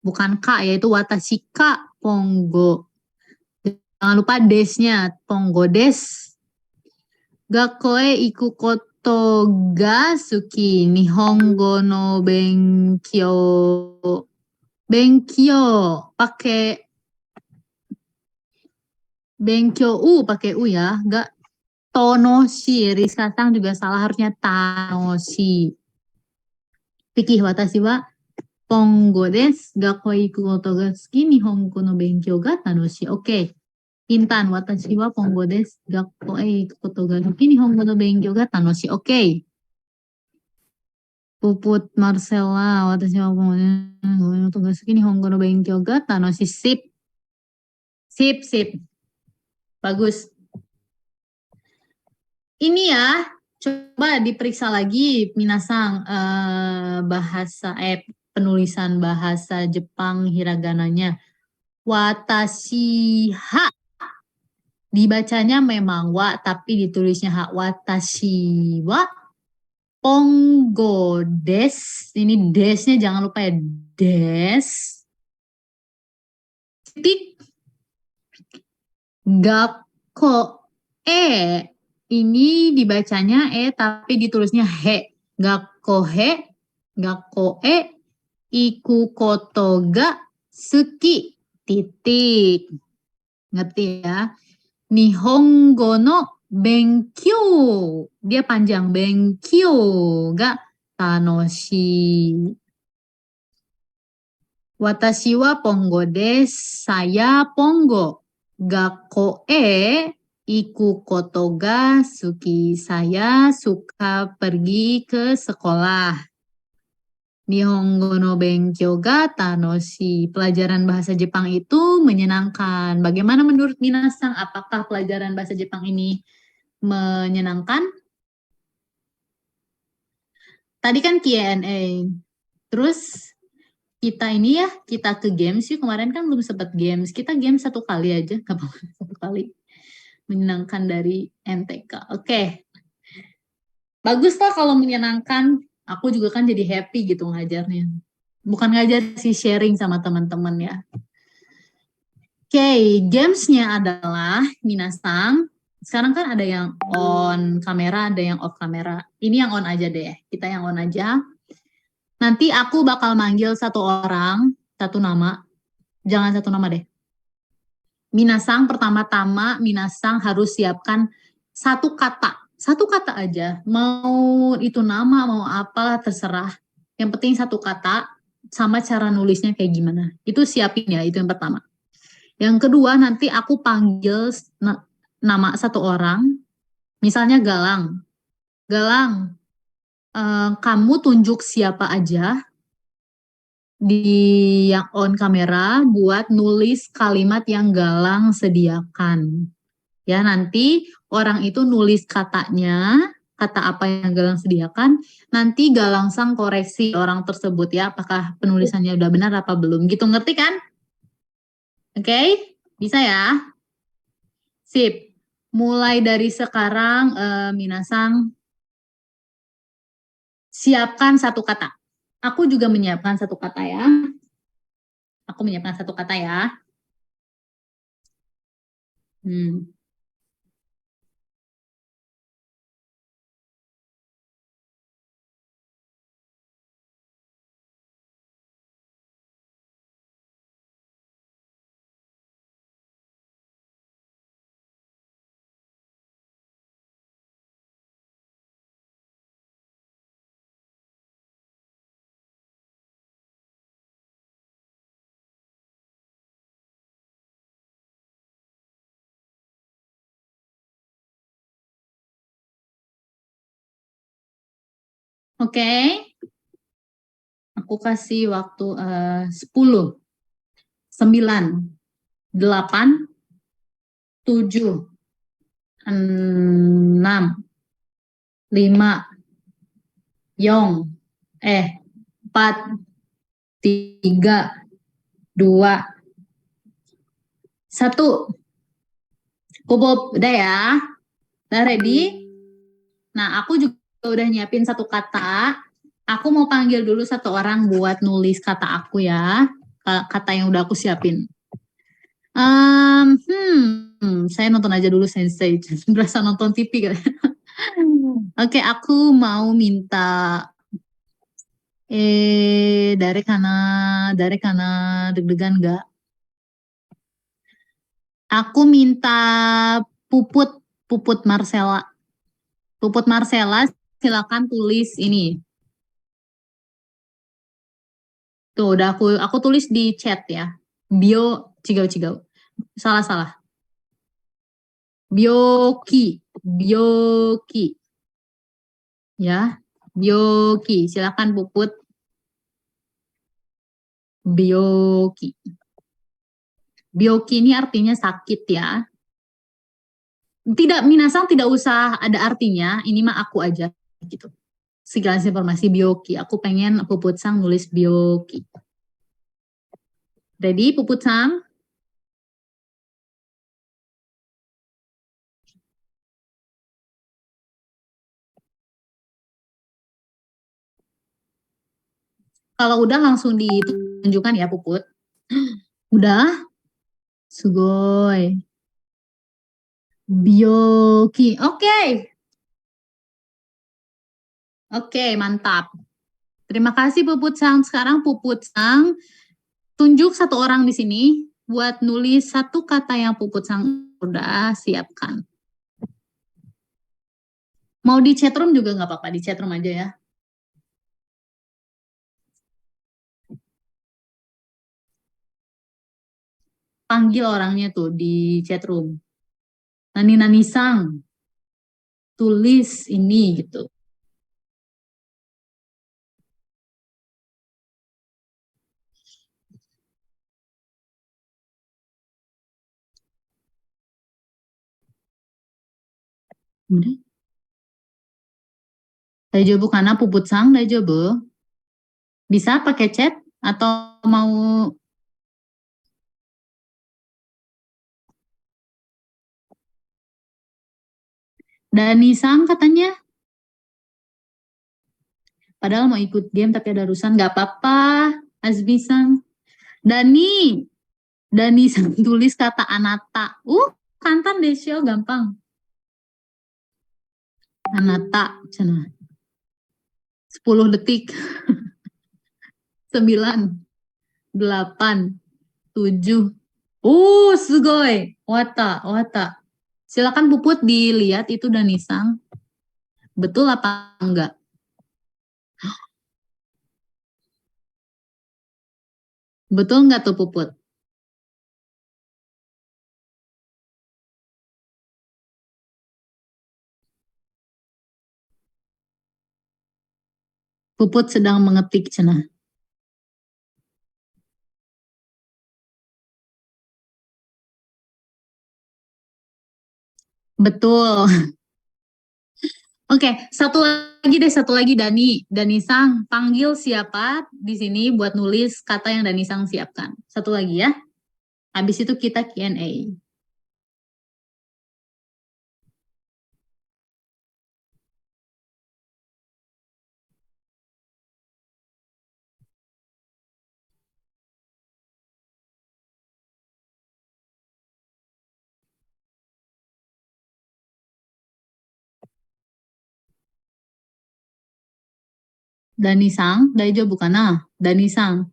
Bukan ka, yaitu watashi ka pongo. Jangan lupa desnya. Pongo des. Gakkou e iku koto ga suki. Nihongo no benkyou. Benkyou. Pakai benkyou pakai u ya. Gak tonoshi. Rizka-san juga salah, harusnya tanoshi. Pikih, watashi wa pongo desu. Gakkou e iku koto ga suki. Nihongo no benkyou ga tanoshi. Oke. Intan, watashi wa pongo desu. Gakkou e iku koto ga suki. Nihongo no benkyou ga tanoshi. Oke. Puput Marcella, watashi wa pongo desu. Ga suki. Nihongo no benkyou ga tanoshi. Sip. Sip. Bagus. Ini ya, coba diperiksa lagi minasang penulisan bahasa Jepang hiragananya. Watashi ha. Dibacanya memang wa tapi ditulisnya ha. Watashi wa pongo des. Ini desnya jangan lupa ya, des. Titik. Gakkou e. Ini dibacanya tapi ditulisnya he. Gakkou e iku koto ga suki. Titik. Ngerti ya? Nihongo no benkyou. Dia panjang. Benkyou ga tanoshi. Watashi wa pongo desu. Saya pongo. Gakkou e iku koto ga suki. Saya suka pergi ke sekolah. Nihongo no benkyou ga tanoshi. Pelajaran bahasa Jepang itu menyenangkan. Bagaimana menurut minasang? Apakah pelajaran bahasa Jepang ini menyenangkan? Tadi kan Q&A. Terus kita ini ya, kita ke games sih. Kemarin kan belum sempat games. Kita games 1 kali aja. Gak apa-apa, 1 kali. Menyenangkan dari MTK. Oke. Bagus lah kalau menyenangkan. Aku juga kan jadi happy gitu ngajarnya. Bukan ngajar sih, sharing sama teman-teman ya. Oke, gamesnya adalah minasang. Sekarang kan ada yang on kamera, ada yang off kamera. Ini yang on aja deh. Kita yang on aja. Nanti aku bakal manggil 1 orang, 1 nama. Jangan 1 nama deh. Minasang pertama-tama, minasang harus siapkan 1 kata. 1 kata aja. Mau itu nama, mau apalah terserah. Yang penting 1 kata sama cara nulisnya kayak gimana. Itu siapin ya, itu yang pertama. Yang kedua nanti aku panggil nama 1 orang. Misalnya Galang. Galang, kamu tunjuk siapa aja di yang on kamera buat nulis kalimat yang Galang sediakan. Ya, nanti orang itu nulis katanya, kata apa yang Galang sediakan, nanti Galang Sang koreksi orang tersebut ya, apakah penulisannya udah benar apa belum gitu, ngerti kan? Oke, bisa ya? Sip. Mulai dari sekarang, Minasang, siapkan satu kata. Aku juga menyiapkan satu kata ya. Aku menyiapkan satu kata ya. Hmm. Oke, aku kasih waktu 10, 9, 8, 7, 6, 5, Yong, 4, 3, 2, 1. Pupuk, udah ya? Udah ready? Nah, aku juga udah nyiapin satu kata. Aku mau panggil dulu satu orang buat nulis kata aku ya. Kata yang udah aku siapin. Saya nonton aja dulu Sensei. Berasa nonton TV kan? Oke, aku mau minta dari kana deg-degan nggak? Aku minta Puput, Puput Marcella. Puput Marcella, silakan tulis ini. Tuh, udah aku tulis di chat ya. Bio, cigau-cigau. Salah-salah. Bioki, Bioki. Ya, Bioki. Silakan Puput. Bioki. Bioki ini artinya sakit ya. Tidak, Minasang tidak usah ada artinya. Ini mah aku aja gitu. Segala informasi Bioki. Aku pengen Puput Sang nulis Bioki. Ready, Puput Sang? Kalau udah langsung ditunjukkan ya, Puput. Udah? Sugoi. Bioki. Oke. Oke, mantap. Terima kasih Puput Sang. Sekarang Puput Sang tunjuk satu orang di sini buat nulis satu kata yang Puput Sang udah siapkan. Mau di chatroom juga nggak apa-apa, di chatroom aja ya. Panggil orangnya tuh di chatroom. Nani Nani Sang, tulis ini gitu. Udah. Dajobu karena Puput Sang, Dajobu. Bisa pakai chat atau mau Dani Sang katanya. Padahal mau ikut game tapi ada urusan. Nggak apa-apa, Azmi Sang. Dani, Dani Sang tulis kata Anata. Kantan Desyo gampang. Anata, cina. 10 detik. 9, 8, 7. Sugoi. Wata, wata. Silakan Puput dilihat itu Danisang. Betul apa enggak? Betul enggak tuh Puput? Puput sedang mengetik cenah. Betul. Oke, satu lagi Dani. Dani Sang, panggil siapa di sini buat nulis kata yang Dani Sang siapkan. Satu lagi ya. Habis itu kita Q&A. Dani Sang, Daijo bukan. Nah, Dani Sang.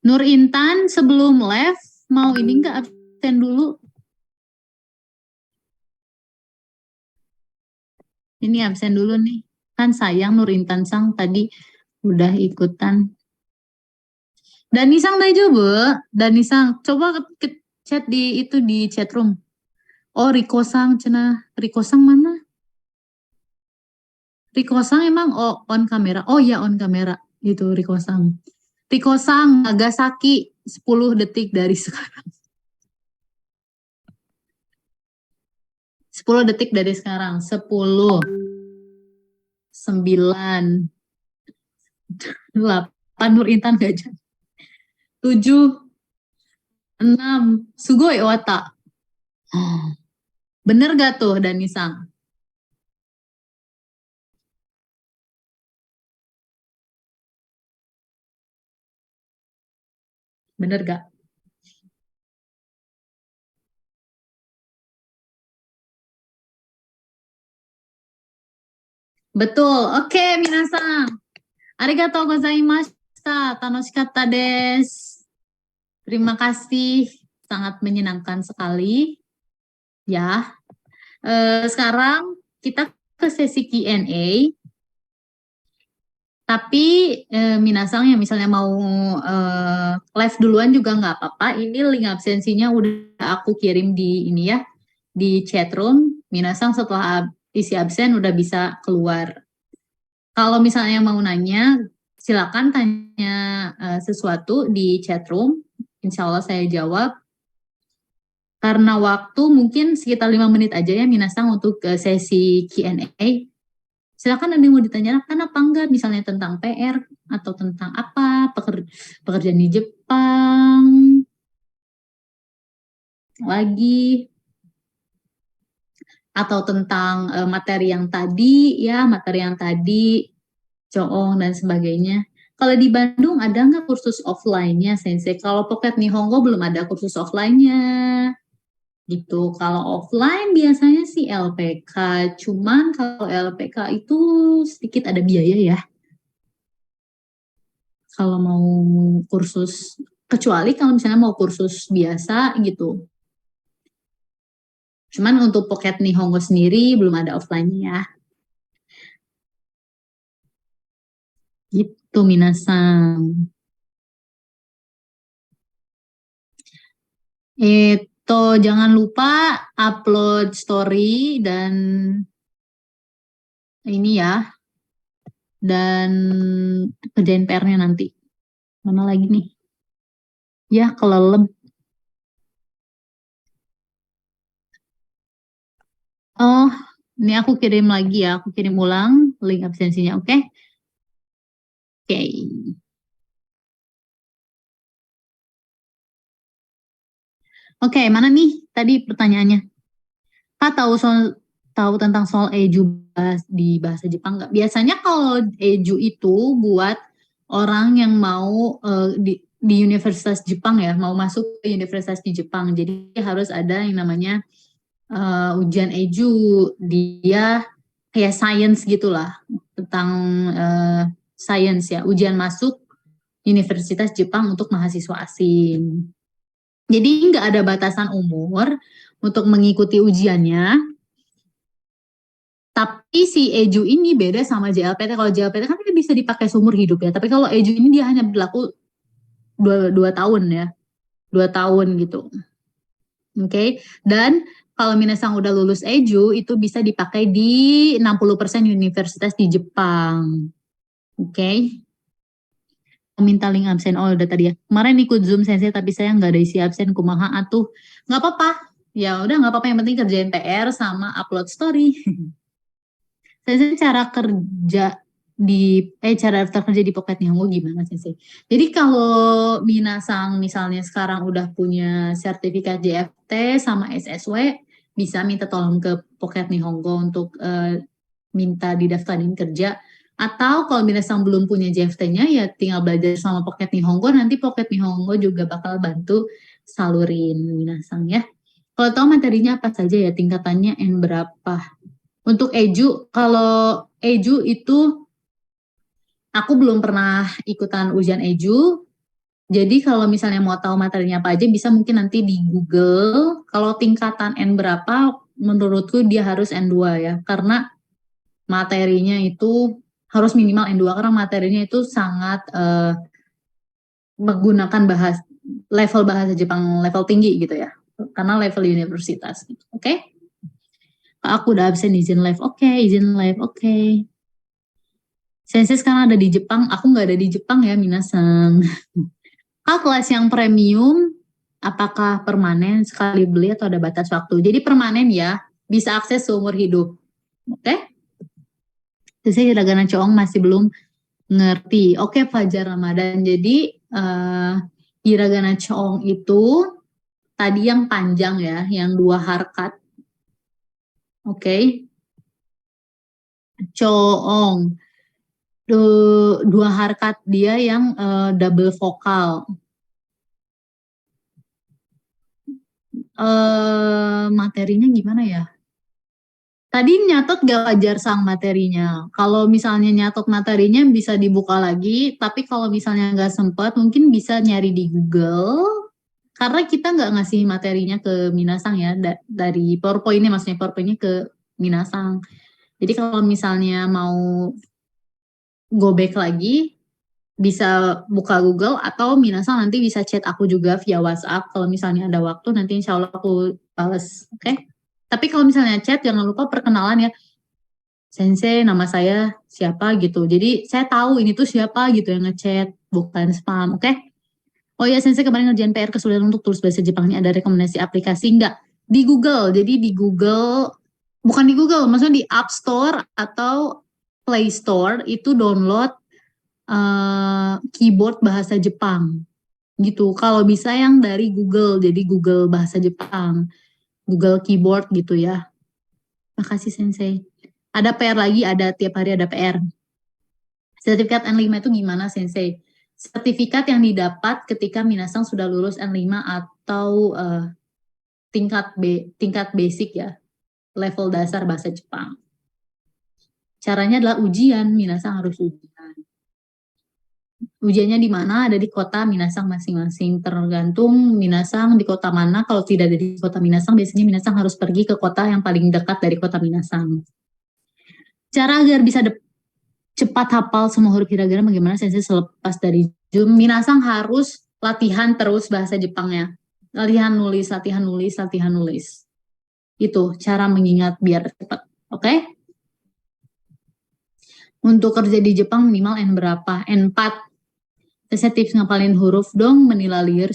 Nur Intan sebelum live mau ini nggak absen dulu? Ini absen dulu nih. Kan sayang Nur Intan Sang tadi udah ikutan. Dani Sang Daijo, Bu. Dani Sang, coba ke chat di itu di chat room. Oh, Riko Sang, cenah. Riko Sang mana? Riko Sang emang on kamera. Oh ya on kamera. Itu Riko Sang. Riko Sang, Nagasaki 10 detik dari sekarang. 10 detik dari sekarang. 10, 9, 8, Nur Intan Gajah. 7, 6, Sugoi Owata. Bener gak tuh Dani Sang? Bener gak? Betul. Oke, minasan. Arigatou gozaimashita. Tanoshikatta desu. Terima kasih. Sangat menyenangkan sekali. Ya. Sekarang kita ke sesi Q&A. Tapi minasang yang misalnya mau live duluan juga nggak apa-apa. Ini link absensinya udah aku kirim di ini ya, di chat room. Minasang setelah isi absen udah bisa keluar. Kalau misalnya mau nanya, silakan tanya sesuatu di chat room. Insya Allah saya jawab. Karena waktu mungkin sekitar 5 menit aja ya minasang untuk sesi Q&A. Silakan ada yang mau ditanyakan apa enggak, misalnya tentang PR atau tentang apa, pekerjaan di Jepang lagi, atau tentang materi yang tadi, Coong dan sebagainya. Kalau di Bandung ada nggak kursus offline-nya, Sensei? Kalau Pocket Nihongo belum ada kursus offline-nya. Gitu. Kalau offline biasanya sih LPK. Cuman kalau LPK itu sedikit ada biaya ya. Kalau mau kursus, kecuali kalau misalnya mau kursus biasa gitu. Cuman untuk Pocket Nihongo sendiri belum ada offline-nya. Gitu minasan. Jangan lupa upload story dan ini ya, dan kerjain PR-nya nanti. Mana lagi nih? Ya, kelelem. Oh, ini aku kirim lagi ya, aku kirim ulang link absensinya, oke? Oke. Oke, mana nih tadi pertanyaannya? Kak tahu tentang soal eju di bahasa Jepang nggak? Biasanya kalau eju itu buat orang yang mau di Universitas Jepang ya, mau masuk ke Universitas di Jepang. Jadi harus ada yang namanya ujian eju. Dia kayak science gitulah, tentang science ya, ujian masuk Universitas Jepang untuk mahasiswa asing. Jadi nggak ada batasan umur untuk mengikuti ujiannya. Tapi si EJU ini beda sama JLPT. Kalau JLPT kan bisa dipakai seumur hidup ya. Tapi kalau EJU ini dia hanya berlaku 2 tahun ya. 2 tahun gitu. Oke. Dan kalau minasang udah lulus EJU itu bisa dipakai di 60% universitas di Jepang. Oke. Minta link absen. Oh udah tadi ya. Kemarin ikut Zoom Sensei tapi saya nggak ada isi absen. Kumaha atuh. Nggak apa-apa. Ya udah nggak apa-apa, yang penting kerjain PR sama upload story. Sensei cara kerja cara daftar kerja di Pocket Nihongo gimana Sensei? Jadi kalau Minasang misalnya sekarang udah punya sertifikat JFT sama SSW, bisa minta tolong ke Pocket Nihongo untuk minta didaftarin kerja. Atau kalau Minasang belum punya JFT-nya, ya tinggal belajar sama Pocket Nihongo, nanti Pocket Nihongo juga bakal bantu salurin Minasang ya. Kalau tahu materinya apa saja ya, tingkatannya N berapa? Untuk Eju, kalau Eju itu aku belum pernah ikutan ujian Eju. Jadi kalau misalnya mau tahu materinya apa aja, bisa mungkin nanti di Google. Kalau tingkatan N berapa, menurutku dia harus N2 ya. Karena materinya itu harus minimal N2, karena materinya itu sangat menggunakan level bahasa Jepang level tinggi gitu ya. Karena level universitas gitu. Oke? Aku udah absen izin live. Oke, izin live. Oke. Sensei sekarang ada di Jepang, aku nggak ada di Jepang ya, Minasang. Kelas yang premium, apakah permanen sekali beli atau ada batas waktu? Jadi permanen ya, bisa akses seumur hidup. Oke? Sensei Hiragana Choong masih belum ngerti. Oke, Fajar Ramadan. Jadi Hiragana Choong itu tadi yang panjang ya, yang 2 harkat. Oke? Choong. 2 harkat dia yang double vokal. Materinya gimana ya? Tadi nyatot gak Fajar Sang materinya? Kalau misalnya nyatot materinya bisa dibuka lagi, tapi kalau misalnya nggak sempat mungkin bisa nyari di Google. Karena kita nggak ngasih materinya ke Minasang ya, dari PowerPoint-nya, maksudnya PowerPoint-nya ke Minasang. Jadi kalau misalnya mau go back lagi, bisa buka Google atau Minasang nanti bisa chat aku juga via WhatsApp. Kalau misalnya ada waktu nanti insya Allah aku balas, oke? Tapi kalau misalnya chat jangan lupa perkenalan ya, Sensei nama saya siapa gitu. Jadi saya tahu ini tuh siapa gitu yang ngechat, bukan spam, oke? Oh ya Sensei kemarin ngerjain PR kesulitan untuk tulis bahasa Jepangnya, ada rekomendasi aplikasi enggak? Di Google, jadi di Google, bukan di Google, maksudnya di App Store atau Play Store itu download keyboard bahasa Jepang gitu. Kalau bisa yang dari Google, jadi Google bahasa Jepang, Google keyboard gitu ya. Makasih Sensei. Ada PR lagi, ada tiap hari ada PR. Sertifikat N5 itu gimana Sensei? Sertifikat yang didapat ketika Minasang sudah lulus N5 atau tingkat basic ya, level dasar bahasa Jepang. Caranya adalah ujian, Minasang harus ujian. Ujiannya di mana? Ada di kota Minasang masing-masing. Tergantung Minasang di kota mana. Kalau tidak ada di kota Minasang, biasanya Minasang harus pergi ke kota yang paling dekat dari kota Minasang. Cara agar bisa cepat hafal semua huruf hiragana bagaimana Sensei selepas dari Zoom? Minasang harus latihan terus bahasa Jepangnya. Latihan nulis, latihan nulis, latihan nulis. Itu cara mengingat biar cepat. Oke? Untuk kerja di Jepang minimal N berapa? N4. Saya tips ngapalin huruf dong, menilalir.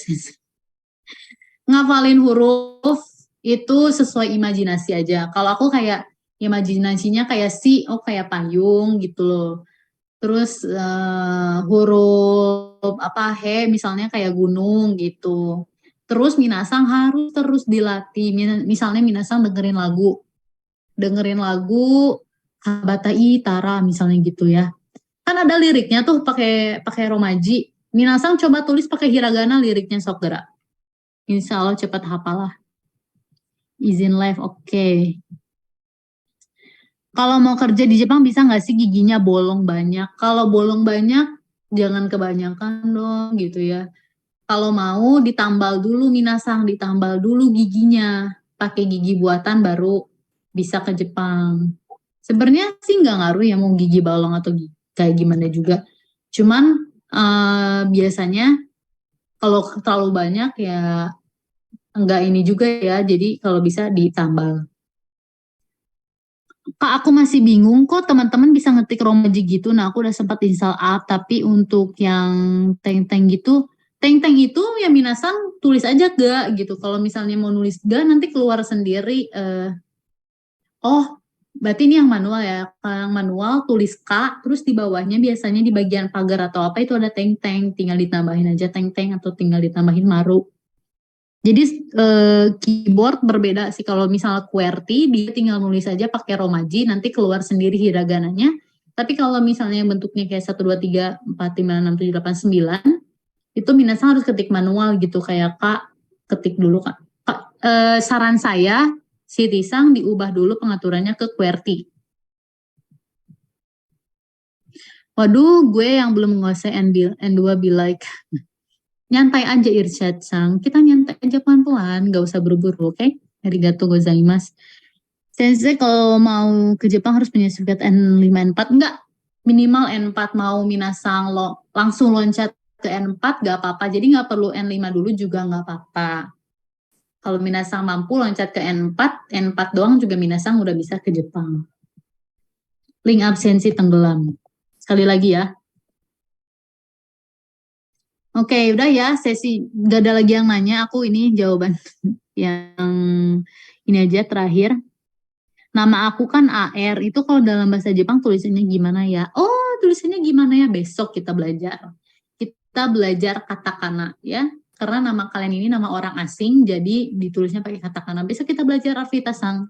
Ngapalin huruf itu sesuai imajinasi aja. Kalau aku kayak imajinasinya kayak oh kayak payung gitu loh. Terus huruf he misalnya kayak gunung gitu. Terus Minasang harus terus dilatih. Misalnya Minasang dengerin lagu. Habatai Tara misalnya gitu ya. Kan ada liriknya tuh pakai romaji. Minasang coba tulis pakai hiragana liriknya sok gerak. Insya Allah cepat hafal lah. Izin live oke. Kalau mau kerja di Jepang bisa nggak sih giginya bolong banyak? Kalau bolong banyak jangan kebanyakan dong gitu ya. Kalau mau ditambal dulu Minasang, ditambal dulu giginya. Pakai gigi buatan baru bisa ke Jepang. Sebenarnya sih nggak ngaruh ya mau gigi bolong atau kayak gimana juga. Cuman biasanya kalau terlalu banyak ya enggak ini juga ya. Jadi kalau bisa ditambal. Kak, aku masih bingung kok teman-teman bisa ngetik romaji gitu. Nah, aku udah sempat install app, tapi untuk yang tank-tank gitu, Teng-teng itu ya minasan tulis aja ga gitu. Kalau misalnya mau nulis ga nanti keluar sendiri. Oh, berarti ini yang manual ya. Kalau yang manual tulis K, terus di bawahnya biasanya di bagian pagar atau apa itu ada teng-teng. Tinggal ditambahin aja teng-teng atau tinggal ditambahin maru. Jadi keyboard berbeda sih. Kalau misalnya QWERTY dia tinggal nulis aja pakai romaji, nanti keluar sendiri hiragananya. Tapi kalau misalnya bentuknya kayak 1, 2, 3, 4, 5, 6, 7, 8, 9, itu minasan harus ketik manual gitu. Kayak Kak, ketik dulu Kak. Saran saya, si Tisang diubah dulu pengaturannya ke QWERTY. Waduh, gue yang belum menguasai N2 be like... Nyantai aja Irsyad Sang, kita nyantai aja pelan-pelan, gak usah buru-buru, oke? Arigatou gozaimasu. Sensei kalau mau ke Jepang harus punya sertifikat N5, N4, enggak, minimal N4. Mau minasang langsung loncat ke N4 gak apa-apa, jadi gak perlu N5 dulu juga gak apa-apa. Kalau minasang mampu loncat ke N4, N4 doang juga minasang udah bisa ke Jepang. Link absensi tenggelam. Sekali lagi ya. Oke, udah ya, sesi gak ada lagi yang nanya, aku ini jawaban yang ini aja terakhir. Nama aku kan AR, itu kalau dalam bahasa Jepang tulisannya gimana ya? Oh, tulisannya gimana ya? Besok kita belajar. Kita belajar katakana ya, karena nama kalian ini nama orang asing, jadi ditulisnya pakai katakana. Besok kita belajar Arvita-san.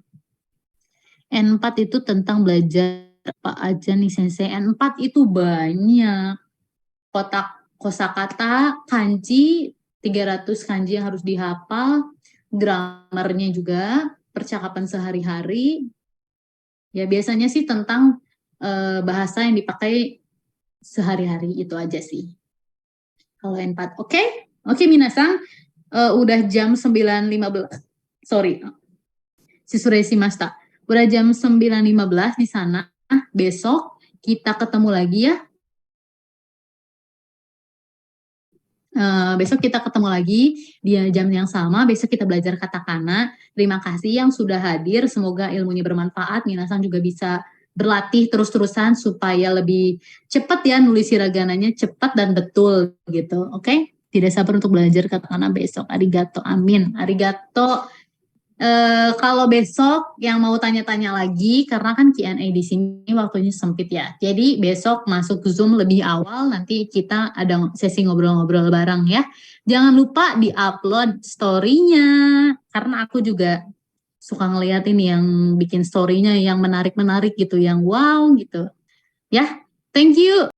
N4 itu tentang belajar apa aja nih Sensei? N4 itu banyak. Kosakata, kanji, 300 kanji yang harus dihafal, gramarnya juga, percakapan sehari-hari. Ya biasanya sih tentang bahasa yang dipakai sehari-hari, itu aja sih. Kalau N4, oke? Oke, minasang, udah jam 9.15. Sorry. Shisureshimashita. Udah jam 9.15 di sana. Besok kita ketemu lagi ya. Besok kita ketemu lagi di jam yang sama. Besok kita belajar katakana. Terima kasih yang sudah hadir. Semoga ilmunya bermanfaat. Minasan juga bisa berlatih terus-terusan supaya lebih cepat ya nulis hiragananya, cepat dan betul gitu. Oke? Tidak sabar untuk belajar katakana besok. Arigato, amin. Arigato. Kalau besok yang mau tanya-tanya lagi, karena kan Q&A di sini waktunya sempit ya. Jadi besok masuk Zoom lebih awal, nanti kita ada sesi ngobrol-ngobrol bareng ya. Jangan lupa di-upload story-nya, karena aku juga suka ngeliat ini yang bikin story-nya yang menarik-menarik gitu, yang wow gitu. Ya, thank you.